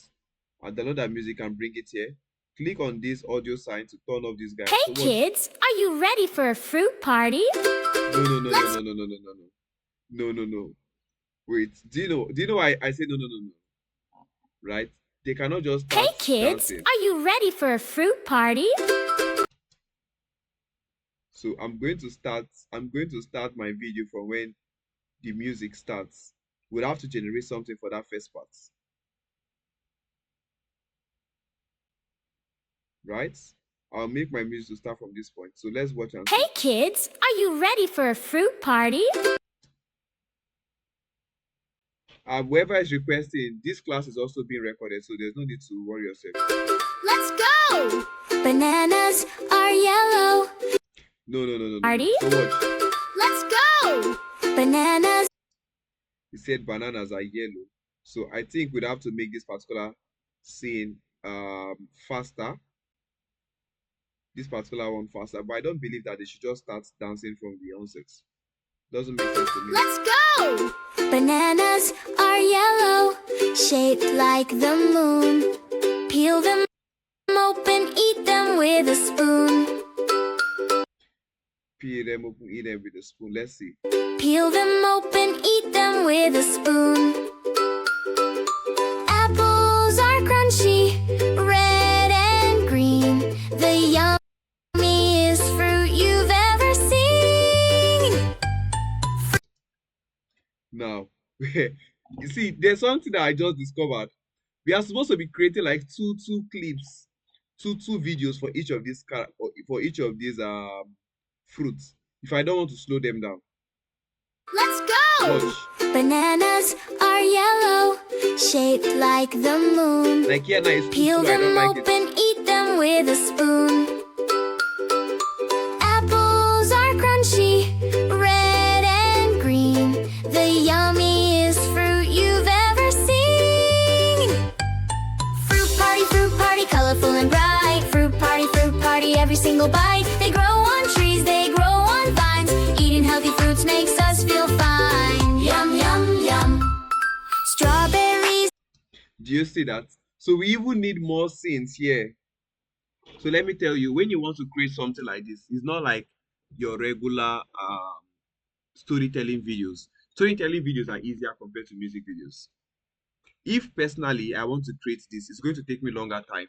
I'll download that music and bring it here. Click on this audio sign to turn off this guy. Hey kids, are you ready for a fruit party? No. Wait, do you know why I say no? Right? They cannot just start Hey kids, dancing. are you ready for a fruit party? So I'm going to start my video from when the music starts. We'll have to generate something for that first part. Right? I'll make my music to start from this point. So let's watch and see. Hey kids, are you ready for a fruit party? Whoever is requesting, this class is also being recorded, so there's no need to worry yourself. Let's go! Bananas are yellow. No. Party? So watch. Let's go! Bananas. He said bananas are yellow. So I think we'd have to make this particular scene faster. This particular one faster. But I don't believe that they should just start dancing from the onset. Doesn't make sense to me. Let's go! Bananas are yellow, shaped like the moon. Peel them open, eat them with a spoon. Peel them open, eat them with a spoon. Let's see. Peel them open, eat them with a spoon. Apples are crunchy, red and green. The yummiest fruit you've ever seen. Now, you see, there's something that I just discovered. We are supposed to be creating like two clips, two videos for each of these fruits. If I don't want to slow them down. Let's go! Watch. Bananas are yellow, shaped like the moon. Like here now it's Peel too, I them don't like open, it. eat them with a spoon. Apples are crunchy, red and green. The yummiest fruit you've ever seen. Fruit party, colorful and bright. Fruit party, every single bite. They grow on trees, they grow on vines. Eating healthy fruits makes us feel fine. Yum, yum, yum. Strawberries. Do you see that? So we even need more scenes here. So let me tell you, when you want to create something like this, it's not like your regular storytelling videos. Storytelling videos are easier compared to music videos. If personally I want to create this, it's going to take me longer time.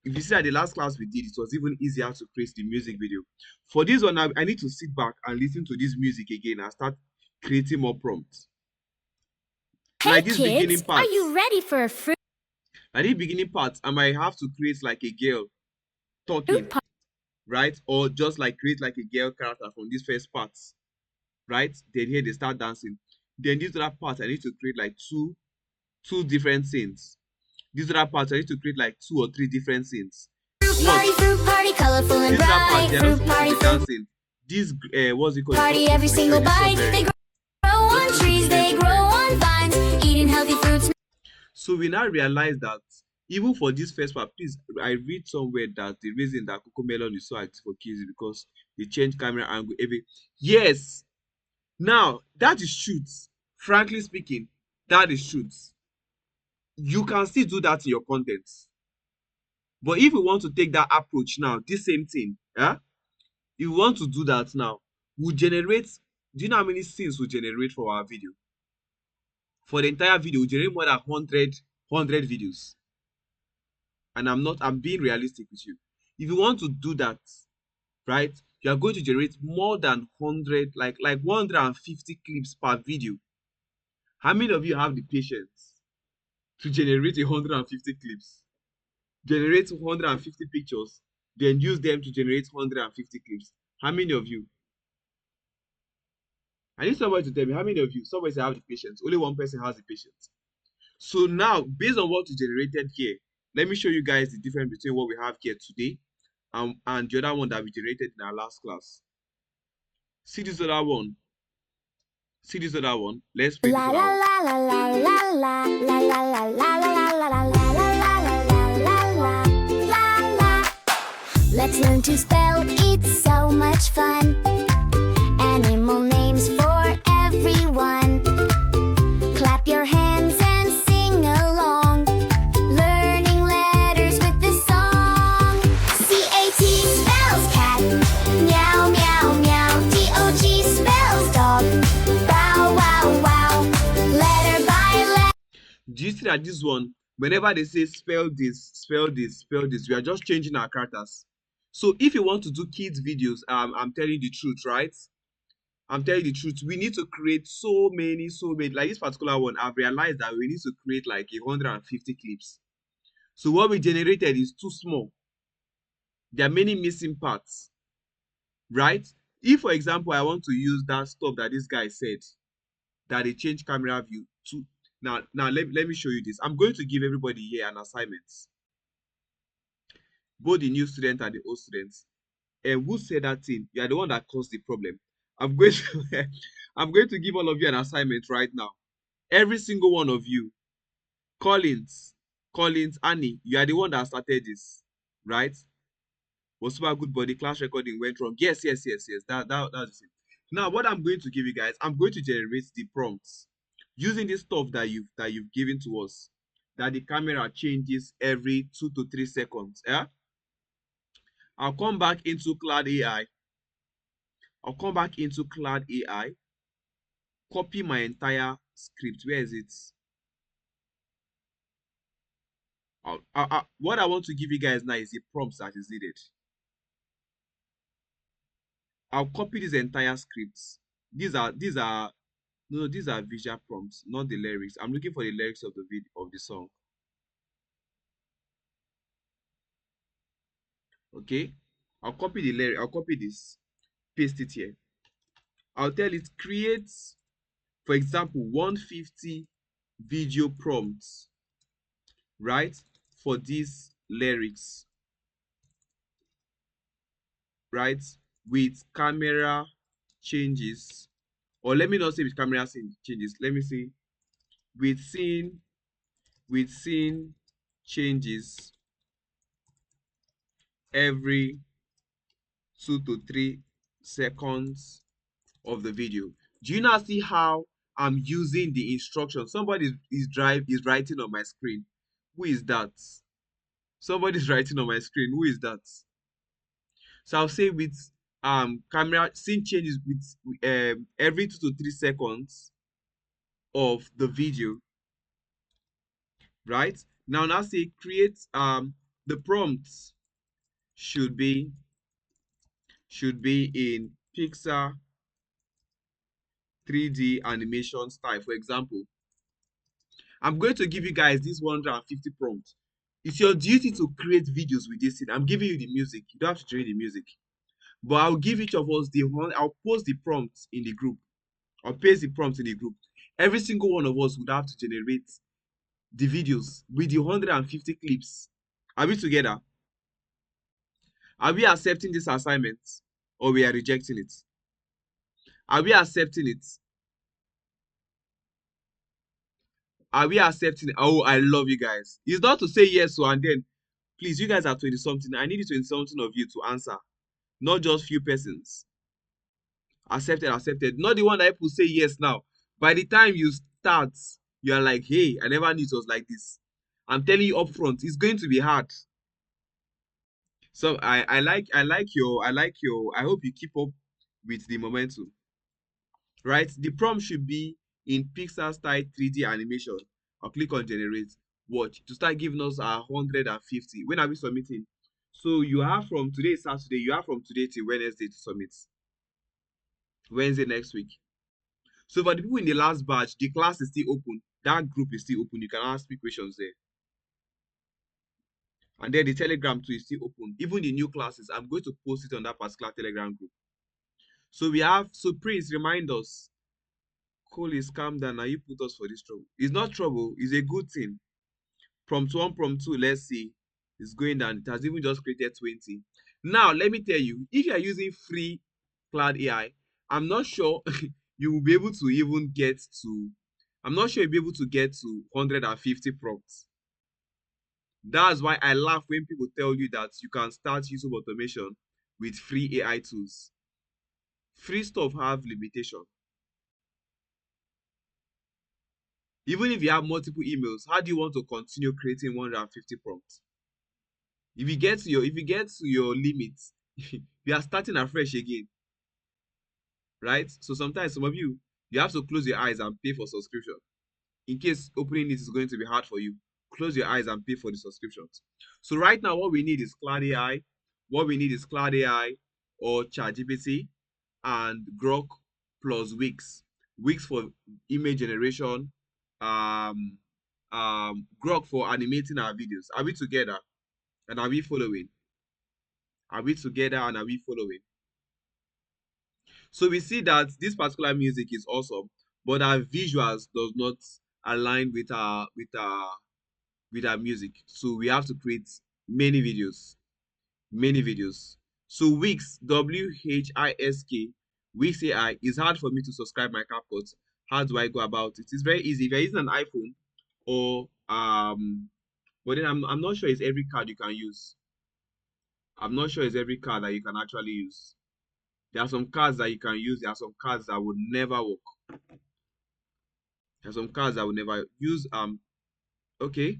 If you see at the last class we did, it was even easier to create the music video. For this one, I need to sit back and listen to this music again and start creating more prompts. Hey like this kids, beginning part. are you ready for a fruit? At the beginning part, I might have to create like a girl talking, right? Or just like create like a girl character from these first parts, right? Then here they start dancing. Then this other part, I need to create like two different scenes. This other part, I need to create like 2 or 3 different scenes. Fruit party, colorful and This other part, bright. they're not Fruit supposed to party, be dancing. This what's it called? party, every single bite. They grow on trees, they grow on vines. Eating healthy fruits. So we now realize that even for this first part, please, I read somewhere that the reason that CoComelon is so active for kids is because they change camera angle every. Yes. Now that is shoots. Frankly speaking, that is shoots. You can still do that in your content. But if you want to take that approach now, this same thing, yeah, if you want to do that now, we'll generate. Do you know how many scenes we generate for our video? For the entire video, we generate more than 100 videos. And I'm being realistic with you. If you want to do that, right, you are going to generate more than 100, like 150 clips per video. How many of you have the patience to generate 150 clips? Generate 150 pictures, then use them to generate 150 clips. How many of you? I need somebody to tell me how many of you. Somebody say have the patience. Only one person has the patience. So now, based on what we generated here, let me show you guys the difference between what we have here today and the other one that we generated in our last class. See this other one. See this other one. Let's play this other one. Let's learn to spell, it's so much fun. Animal names for everyone. Clap your hands and sing along. Learning letters with this song. C-A-T spells cat. Meow, meow, meow. D-O-G spells dog. Bow, wow, wow. Letter by letter. Do you see that this one, whenever they say spell this, spell this, spell this, we are just changing our characters. So if you want to do kids videos, I'm telling you the truth, right? I'm telling you the truth. We need to create so many. Like this particular one, I've realized that we need to create like 150 clips. So what we generated is too small. There are many missing parts, right? If, for example, I want to use that stuff that this guy said, that they change camera view to now let me show you this. I'm going to give everybody here an assignment, both the new student and the old students. And who said that thing? You are the one that caused the problem. I'm going to I'm going to give all of you an assignment right now. Every single one of you, Collins, Annie, you are the one that started this, right? Was super good, but the class recording went wrong. Yes. That's it. Now, what I'm going to give you guys, I'm going to generate the prompts using this stuff that you've given to us, that the camera changes every 2 to 3 seconds. Yeah. I'll come back into Cloud AI. Copy my entire script. Where is it? What I want to give you guys now is the prompts that is needed. I'll copy this entire scripts. These are visual prompts, not the lyrics. I'm looking for the lyrics of the video of the song. Okay, I'll copy the lyric. I'll copy this, paste it here. I'll tell it create, for example, 150 video prompts, right, for these lyrics, right, with camera changes, or let me not say with camera changes. Let me say with scene changes every 2 to 3 seconds of the video. Do you now see how I'm using the instruction? Somebody is writing on my screen. Who is that? Somebody's writing on my screen. Who is that? So I'll say with camera scene changes with every 2 to 3 seconds of the video. Right? Now say create the prompts should be in Pixar 3D animation style. For example, I'm going to give you guys this 150 prompts. It's your duty to create videos with this thing. I'm giving you the music. You don't have to generate the music. But I'll give each of us I'll post the prompts in the group. I'll paste the prompts in the group. Every single one of us would have to generate the videos with the 150 clips. Are we together? Are we accepting this assignment or we are rejecting it? Are we accepting it? Are we accepting it? Oh, I love you guys. It's not to say yes, so and then, please, you guys are 20 something. I need 20 something of you to answer, not just few persons. Accepted. Not the one that people say yes now. By the time you start, you are like, hey, I never knew it was like this. I'm telling you up front, it's going to be hard. So I like your I hope you keep up with the momentum. Right? The prompt should be in Pixar style 3D animation. I'll click on generate. Watch to start giving us 150. When are we submitting? So you have from today, Saturday, you have from today till Wednesday to submit. Wednesday next week. So for the people in the last batch, the class is still open. That group is still open. You can ask me questions there. And then the Telegram too is still open. Even the new classes, I'm going to post it on that particular Telegram group. So we have, so Prince, remind us. Cole is calm down. Now you put us for this trouble. It's not trouble. It's a good thing. Prompt 1, prompt 2, let's see. It's going down. It has even just created 20. Now, let me tell you, if you are using free Cloud AI, I'm not sure you will be able to even get to, I'm not sure you'll be able to get to 150 prompts. That's why I laugh when people tell you that you can start YouTube automation with free AI tools. Free stuff have limitation. Even if you have multiple emails, how do you want to continue creating 150 prompts? If you get to your limits, you are starting afresh again. Right? So sometimes some of you have to close your eyes and pay for subscription. In case opening it is going to be hard for you, close your eyes and pay for the subscriptions. So right now, what we need is Cloud AI. What we need is Cloud AI or ChatGPT and Grok plus Wix. Wix for image generation. Grok for animating our videos. Are we together? And are we following? Are we together and are we following? So we see that this particular music is awesome, but our visuals does not aligned with our music. So we have to create many videos, many videos. So Wix, WHISK, Wix AI is hard for me to subscribe my CapCut. How do I go about it? It's very easy. If you're using an iPhone or but then I'm not sure it's every card you can use. I'm not sure it's every card that you can actually use. There are some cards that you can use. There are some cards that would never work. There are some cards that would never use. Okay,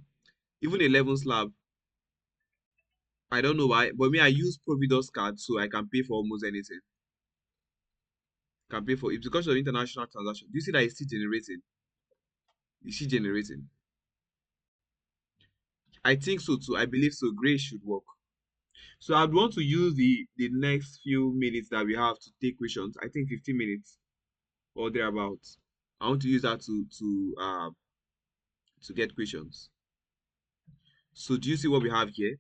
even 11 slab. I don't know why, but me, I use Providus card so I can pay for almost anything. Can pay for it because of international transaction. Do you see that it's still generating? Is she generating? I think so too. I believe so. Grace should work. So I'd want to use the next few minutes that we have to take questions. I think 15 minutes or thereabouts. I want to use that to get questions. So do you see what we have here?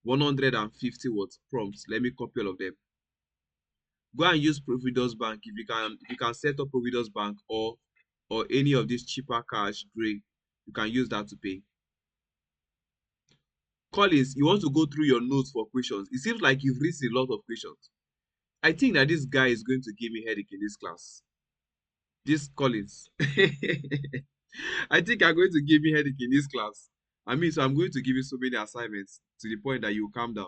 150 words prompts. Let me copy all of them. Go and use Providus Bank if you can set up Providus Bank or any of these cheaper cash gray. You can use that to pay. Collins, you want to go through your notes for questions. It seems like you've written a lot of questions. I think that this guy is going to give me headache in this class. This Collins. I think you're going to give me headache in this class. I mean, so I'm going to give you so many assignments to the point that you calm down.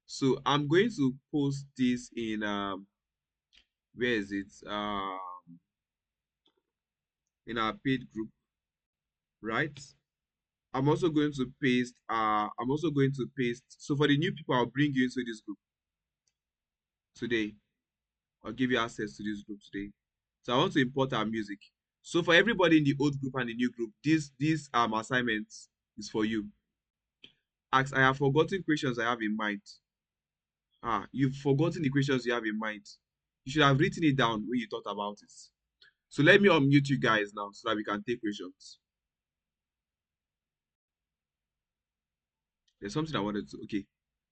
So I'm going to post this in where is it? In our paid group, right? I'm also going to paste. So for the new people, I'll bring you into this group today. I'll give you access to this group today. So I want to import our music. So for everybody in the old group and the new group, this assignment is for you. Ask, I have forgotten questions I have in mind. You've forgotten the questions you have in mind. You should have written it down when you thought about it. So let me unmute you guys now so that we can take questions. There's something I wanted to, okay.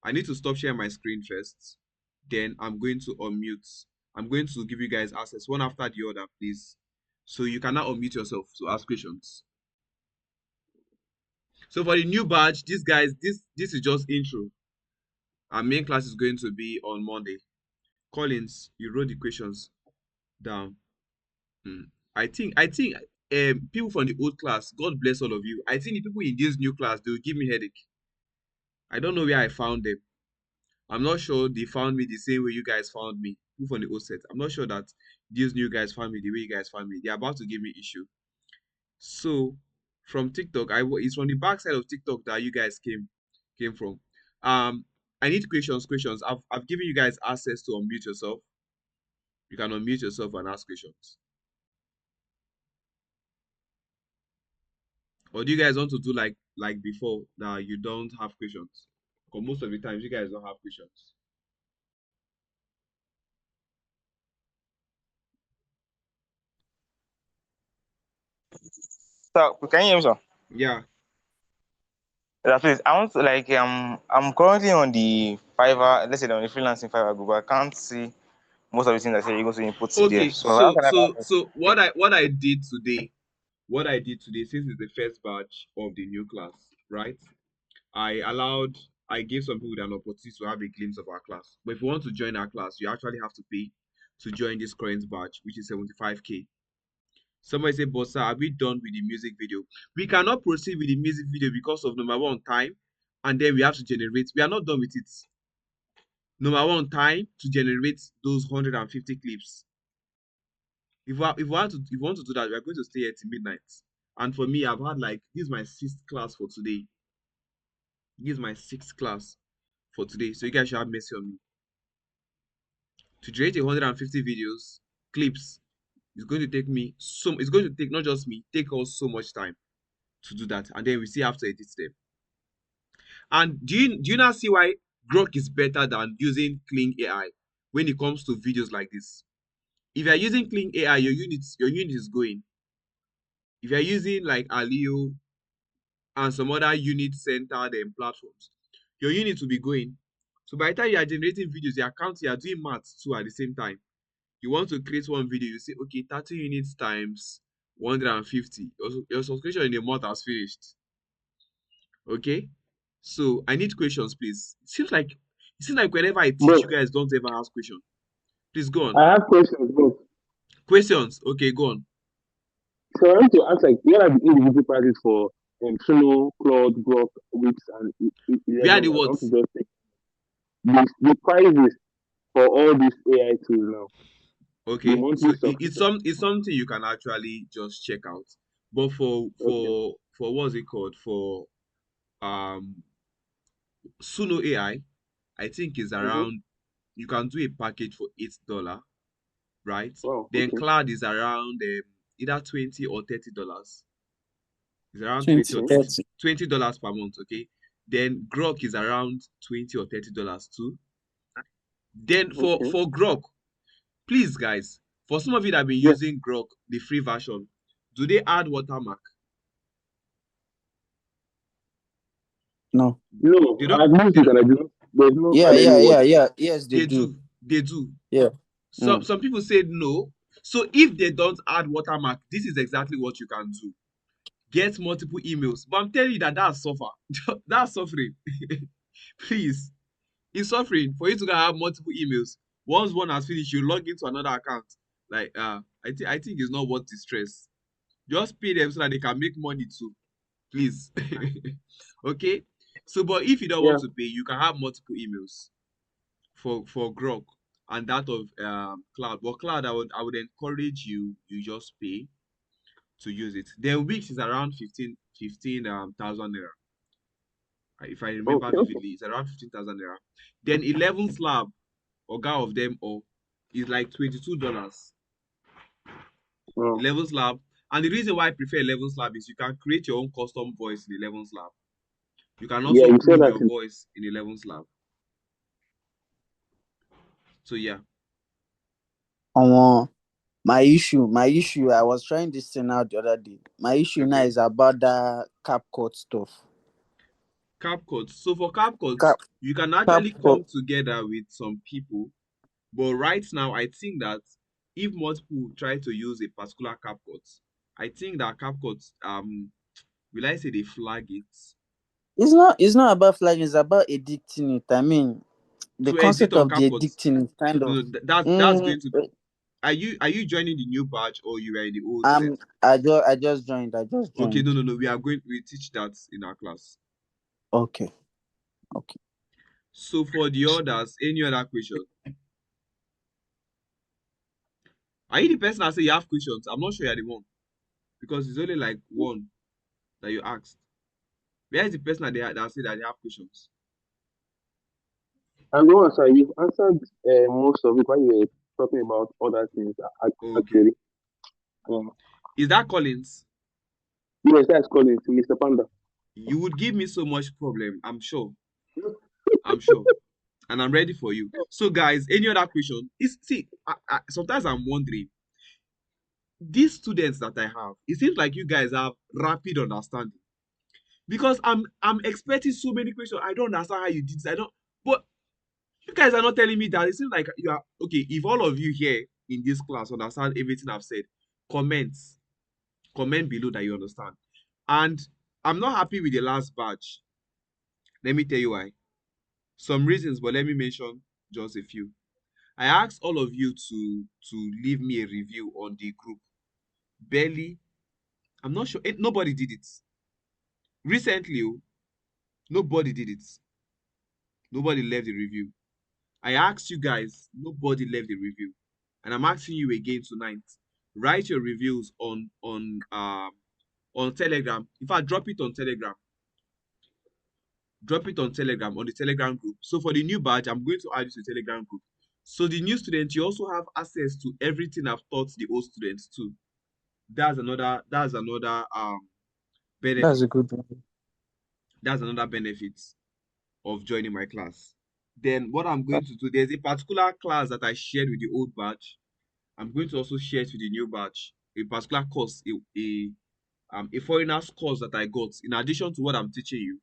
I need to stop sharing my screen first. Then I'm going to unmute. I'm going to give you guys access one after the other, please. So you can now unmute yourself to ask questions. So for the new batch, these guys, this is just intro. Our main class is going to be on Monday. Collins, you wrote the questions down. I think people from the old class, God bless all of you. I think the people in this new class, they will give me headache. I don't know where I found them. I'm not sure they found me the same way you guys found me. People from the old set. I'm not sure that these new guys found me the way you guys found me. They're about to give me issue. So from TikTok, it's from the backside of TikTok that you guys came from. I need questions. I've given you guys access to unmute yourself. You can unmute yourself and ask questions. Or do you guys want to do like before that you don't have questions? Because most of the times you guys don't have questions. So can you hear me, sir? Yeah. Yeah, please. I want to I'm currently on the Fiverr, let's say on the freelancing Fiverr group. I can't see most of the things that say you're going to input Okay. there. So how can I So what I did today, since it's the first batch of the new class, right? I gave some people an opportunity to have a glimpse of our class. But if you want to join our class, you actually have to pay to join this current batch, which is 75K. Somebody say, but sir, are we done with the music video? We cannot proceed with the music video because of number one, time, and then we have to generate. We are not done with it. Number one, time to generate those 150 clips. If we want to do that, we are going to stay here till midnight. And for me, I've had this is my 6th class for today. This is my 6th class for today. So you guys should have mercy on me. To generate 150 videos, clips, it's going to take me it's going to take not just me, take us so much time to do that. And then we still have to edit them. And do you not see why Grok is better than using Kling AI when it comes to videos like this? If you're using Kling AI, your unit is going. If you're using like Alio and some other unit-centered platforms, your unit will be going. So by the time you are generating videos, you are doing maths too at the same time. You want to create one video, you say, okay, 30 units times 150. Your subscription in a month has finished. Okay? So I need questions, please. It seems like whenever I teach, Bro, you guys don't ever ask questions. Please go on. I have questions, bro. Questions. Okay, go on. So I want to ask, like, what are the individual prices for Suno, Claude, Grok, Wix, and Where are 11? the I want to words? just take the prices for all these AI tools now. The Okay. So monthly subscription. it's something you can actually just check out. But Okay. for what's it called? For um Suno AI, I think is Mm-hmm. around, you can do a package for $8, right? Wow. Then Okay. cloud is around either $20 or $30. It's around 20 or 20, Okay. 30 30. $20 per month, okay? Then Grok is around $20 or $30 too. Then Okay. for Grok, please guys, for some of you that have been Yeah. using Grok, the free version, do they add watermark? No. No, They I've don't used they it don't and I do not. There's no Yeah, add any yeah, word. yeah, yeah. Yes, they they do. do. They do. Yeah. Some people said no. So if they don't add watermark, this is exactly what you can do. Get multiple emails. But I'm telling you that's suffer. That's suffering. Please. It's suffering for you to have multiple emails. Once one has finished, you log into another account. Like I think it's not worth the stress. Just pay them so that they can make money too. Please. Okay. So but if you don't Yeah. want to pay, you can have multiple emails for Grok and that of Cloud. But Cloud, I would encourage you just pay to use it. Then Wix is around 15,000 naira. If I remember Okay. Okay. vividly, it's around 15,000 naira. Then 11 slab, Oga of them all, is like $22. Wow. 11 slab. And the reason why I prefer 11 slab is you can create your own custom voice in 11 slab. You can Yeah, also you said clone that. your voice in 11 slab. So yeah. My issue, I was trying this thing out the other day. My issue now Okay. is about that CapCut stuff. CapCut. So for CapCut, Cap you can actually CapCut. come together with some people. But right now, I think that if multiple try to use a particular CapCut, I think that CapCut, will I say they flag it It's not about flagging, it's about editing it. I mean, the to edit concept on of the CapCut? editing is kind No, of no, that's mm, going to. Are you joining the new batch or you are in the old set? I just joined. I just Okay, joined. no. We teach that in our class. Okay. Okay. So for the others, any other question? Are you the person that say you have questions? I'm not sure you're the one because it's only like one that you asked. Where is the person that say that they have questions? And the one, sir, you've answered most of it while you were talking about other things, Okay. actually. Um, Is that Collins? yes, that's calling to Mr. Panda. You would give me so much problem, I'm sure. I'm sure. And I'm ready for you. So, guys, any other question? Sometimes I'm wondering, these students that I have, it seems like you guys have rapid understanding. Because I'm expecting so many questions. I don't understand how you did this. I don't, but you guys are not telling me that. It seems like you are okay. If all of you here in this class understand everything I've said, comments, comment below that you understand. And I'm not happy with the last batch. Let me tell you why. Some reasons, but let me mention just a few. I asked all of you to leave me a review on the group. Barely, I'm not sure. Nobody did it. Recently, nobody did it. Nobody left a review. I asked you guys, nobody left a review. And I'm asking you again tonight. Write your reviews on Telegram. In fact, drop it on Telegram. Drop it on Telegram, on the Telegram group. So for the new batch, I'm going to add you to the Telegram group. So the new students, you also have access to everything I've taught the old students too. That's another That's benefit. a good one. That's another benefit of joining my class. Then what I'm going to do, there's a particular class that I shared with the old batch. I'm going to also share it with the new batch. A particular course, a foreigner's course that I got in addition to what I'm teaching you.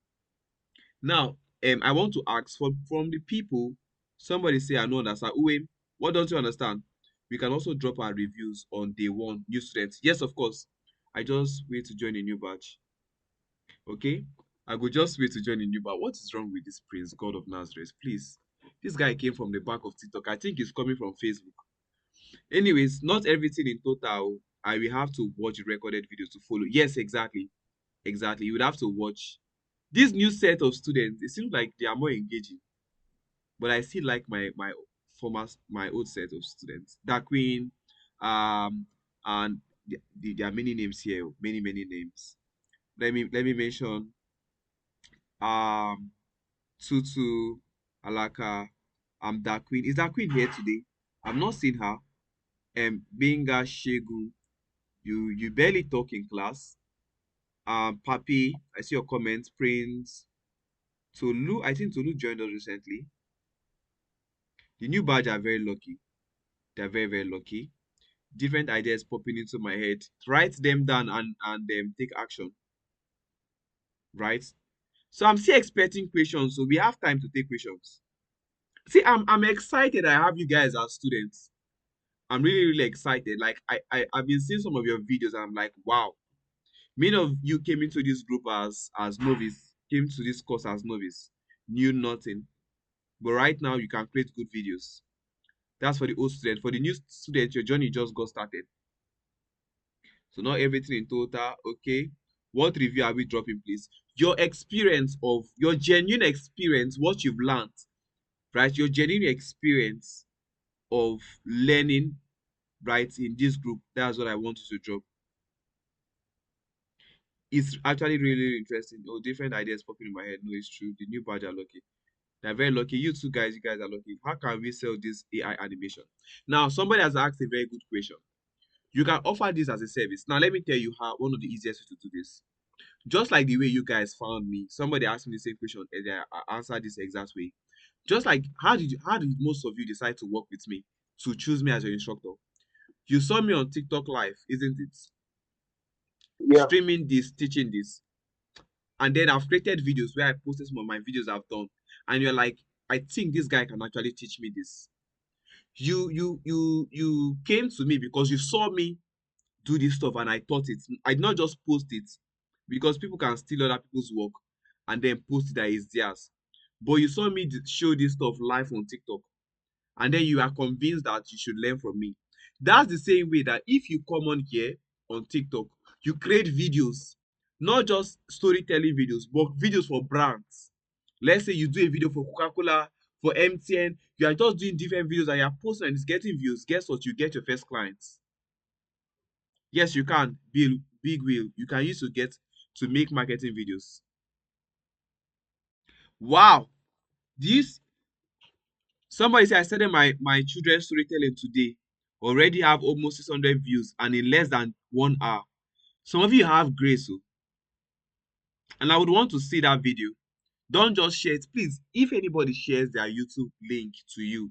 Now, I want to ask from the people, somebody say I don't understand. Uwe, what don't you understand? We can also drop our reviews on day one, new students. Yes, of course. I just wait to join a new batch. Okay? I go just wait to join a new batch. What is wrong with this Prince, God of Nazareth? Please. This guy came from the back of TikTok. I think he's coming from Facebook. Anyways, not everything in total. I will have to watch recorded videos to follow. Yes, exactly. Exactly. You would have to watch. This new set of students, it seems like they are more engaging. But I still like my old set of students. Dark Queen, and there are many names here, many names. Let me mention um Tutu, Alaka, Dark Queen. Is Dark Queen here today? I've not seen her. Benga Shegu, you barely talk in class. Papi, I see your comments. Prince, Tolu, I think Tolu joined us recently. The new badge are very lucky. They're very lucky. Different ideas popping into my head. Write them down and take action. Right? So I'm still expecting questions. So we have time to take questions. See, I'm excited I have you guys as students. I'm really excited. Like I've been seeing some of your videos and I'm like, wow. Many of you came into this group as novice, came to this course as novice, knew nothing. But right now you can create good videos. That's for the old student. For the new student, your journey just got started. So not everything in total. Okay. What review are we dropping, please? Your experience of your genuine experience, what you've learned, right? Your genuine experience of learning, right, in this group. That's what I want you to drop. It's actually really interesting. Oh, different ideas popping in my head. No, it's true. The new badge are lucky. They're very lucky. You guys are lucky. How can we sell this AI animation? Now, somebody has asked a very good question. You can offer this as a service. Now, let me tell you how one of the easiest ways to do this. Just like the way you guys found me, somebody asked me the same question and I answered this exact way. Just like how did most of you decide to work with me, to choose me as your instructor? You saw me on TikTok live, isn't it? Yeah. Streaming this, teaching this. And then I've created videos where I posted some of my videos I've done. And you're like, I think this guy can actually teach me this. You came to me because you saw me do this stuff and I thought it. I did not just post it because people can steal other people's work and then post it that is theirs. But you saw me show this stuff live on TikTok and then you are convinced that you should learn from me. That's the same way that if you come on here on TikTok, you create videos, not just storytelling videos, but videos for brands. Let's say you do a video for Coca-Cola, for MTN, you are just doing different videos and you are posting and it's getting views. Guess what? You get your first clients. Yes, you can build big wheel. You can use to make marketing videos. Wow. This somebody said I started my children's storytelling today. Already have almost 600 views and in less than 1 hour. Some of you have grace, oh, and I would want to see that video. Don't just share it. Please, if anybody shares their YouTube link to you,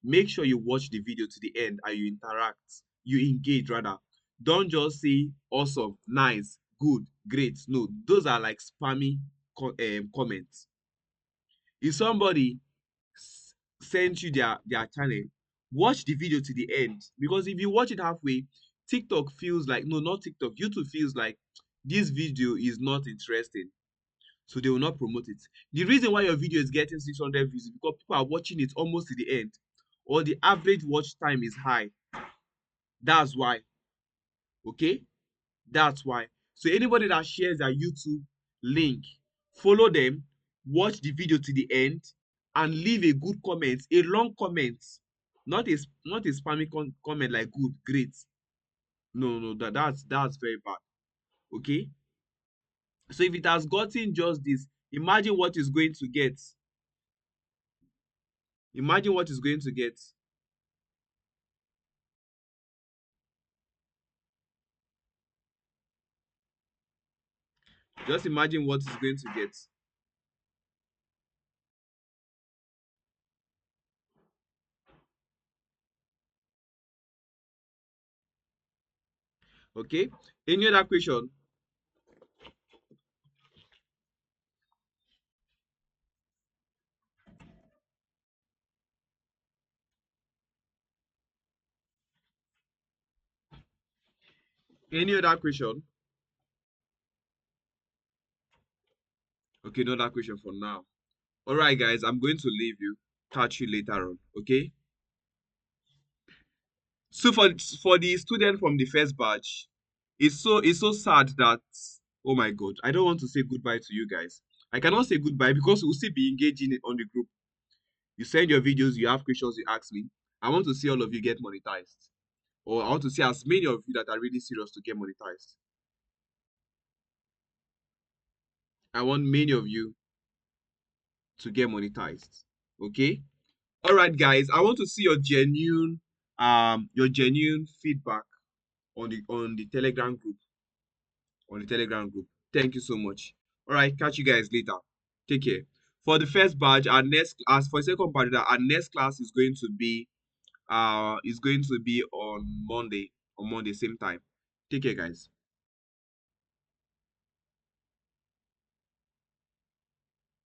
make sure you watch the video to the end and you interact, you engage rather. Don't just say awesome, nice, good, great. No, those are like spammy comments. If somebody sends you their channel, watch the video to the end, because if you watch it halfway, TikTok feels like, no, not TikTok, YouTube feels like this video is not interesting, so they will not promote it. The reason why your video is getting 600 views is because people are watching it almost to the end, or the average watch time is high. That's why. Okay, that's why. So anybody that shares their YouTube link, follow them, watch the video to the end, and leave a good comment, a long comment, not a spammy comment like good, great. No, that's very bad. Okay, so if it has gotten just this, imagine what it's going to get. Imagine what it's going to get. Just imagine what it's going to get. Okay, any other question? Any other question? Okay, not that question for now. All right, guys, I'm going to leave you. Catch you later on. Okay. So for the student from the first batch, it's so sad that, oh my God, I don't want to say goodbye to you guys. I cannot say goodbye because we'll still be engaging on the group. You send your videos, you have questions, you ask me. I want to see all of you get monetized, or I want to see as many of you that are really serious to get monetized. I want many of you to get monetized. Okay. All right, guys. I want to see your genuine feedback on the Telegram group. Thank you so much. All right, catch you guys later. Take care. For the first batch, as for the second batch, our next class is going to be on Monday, same time. Take care, guys.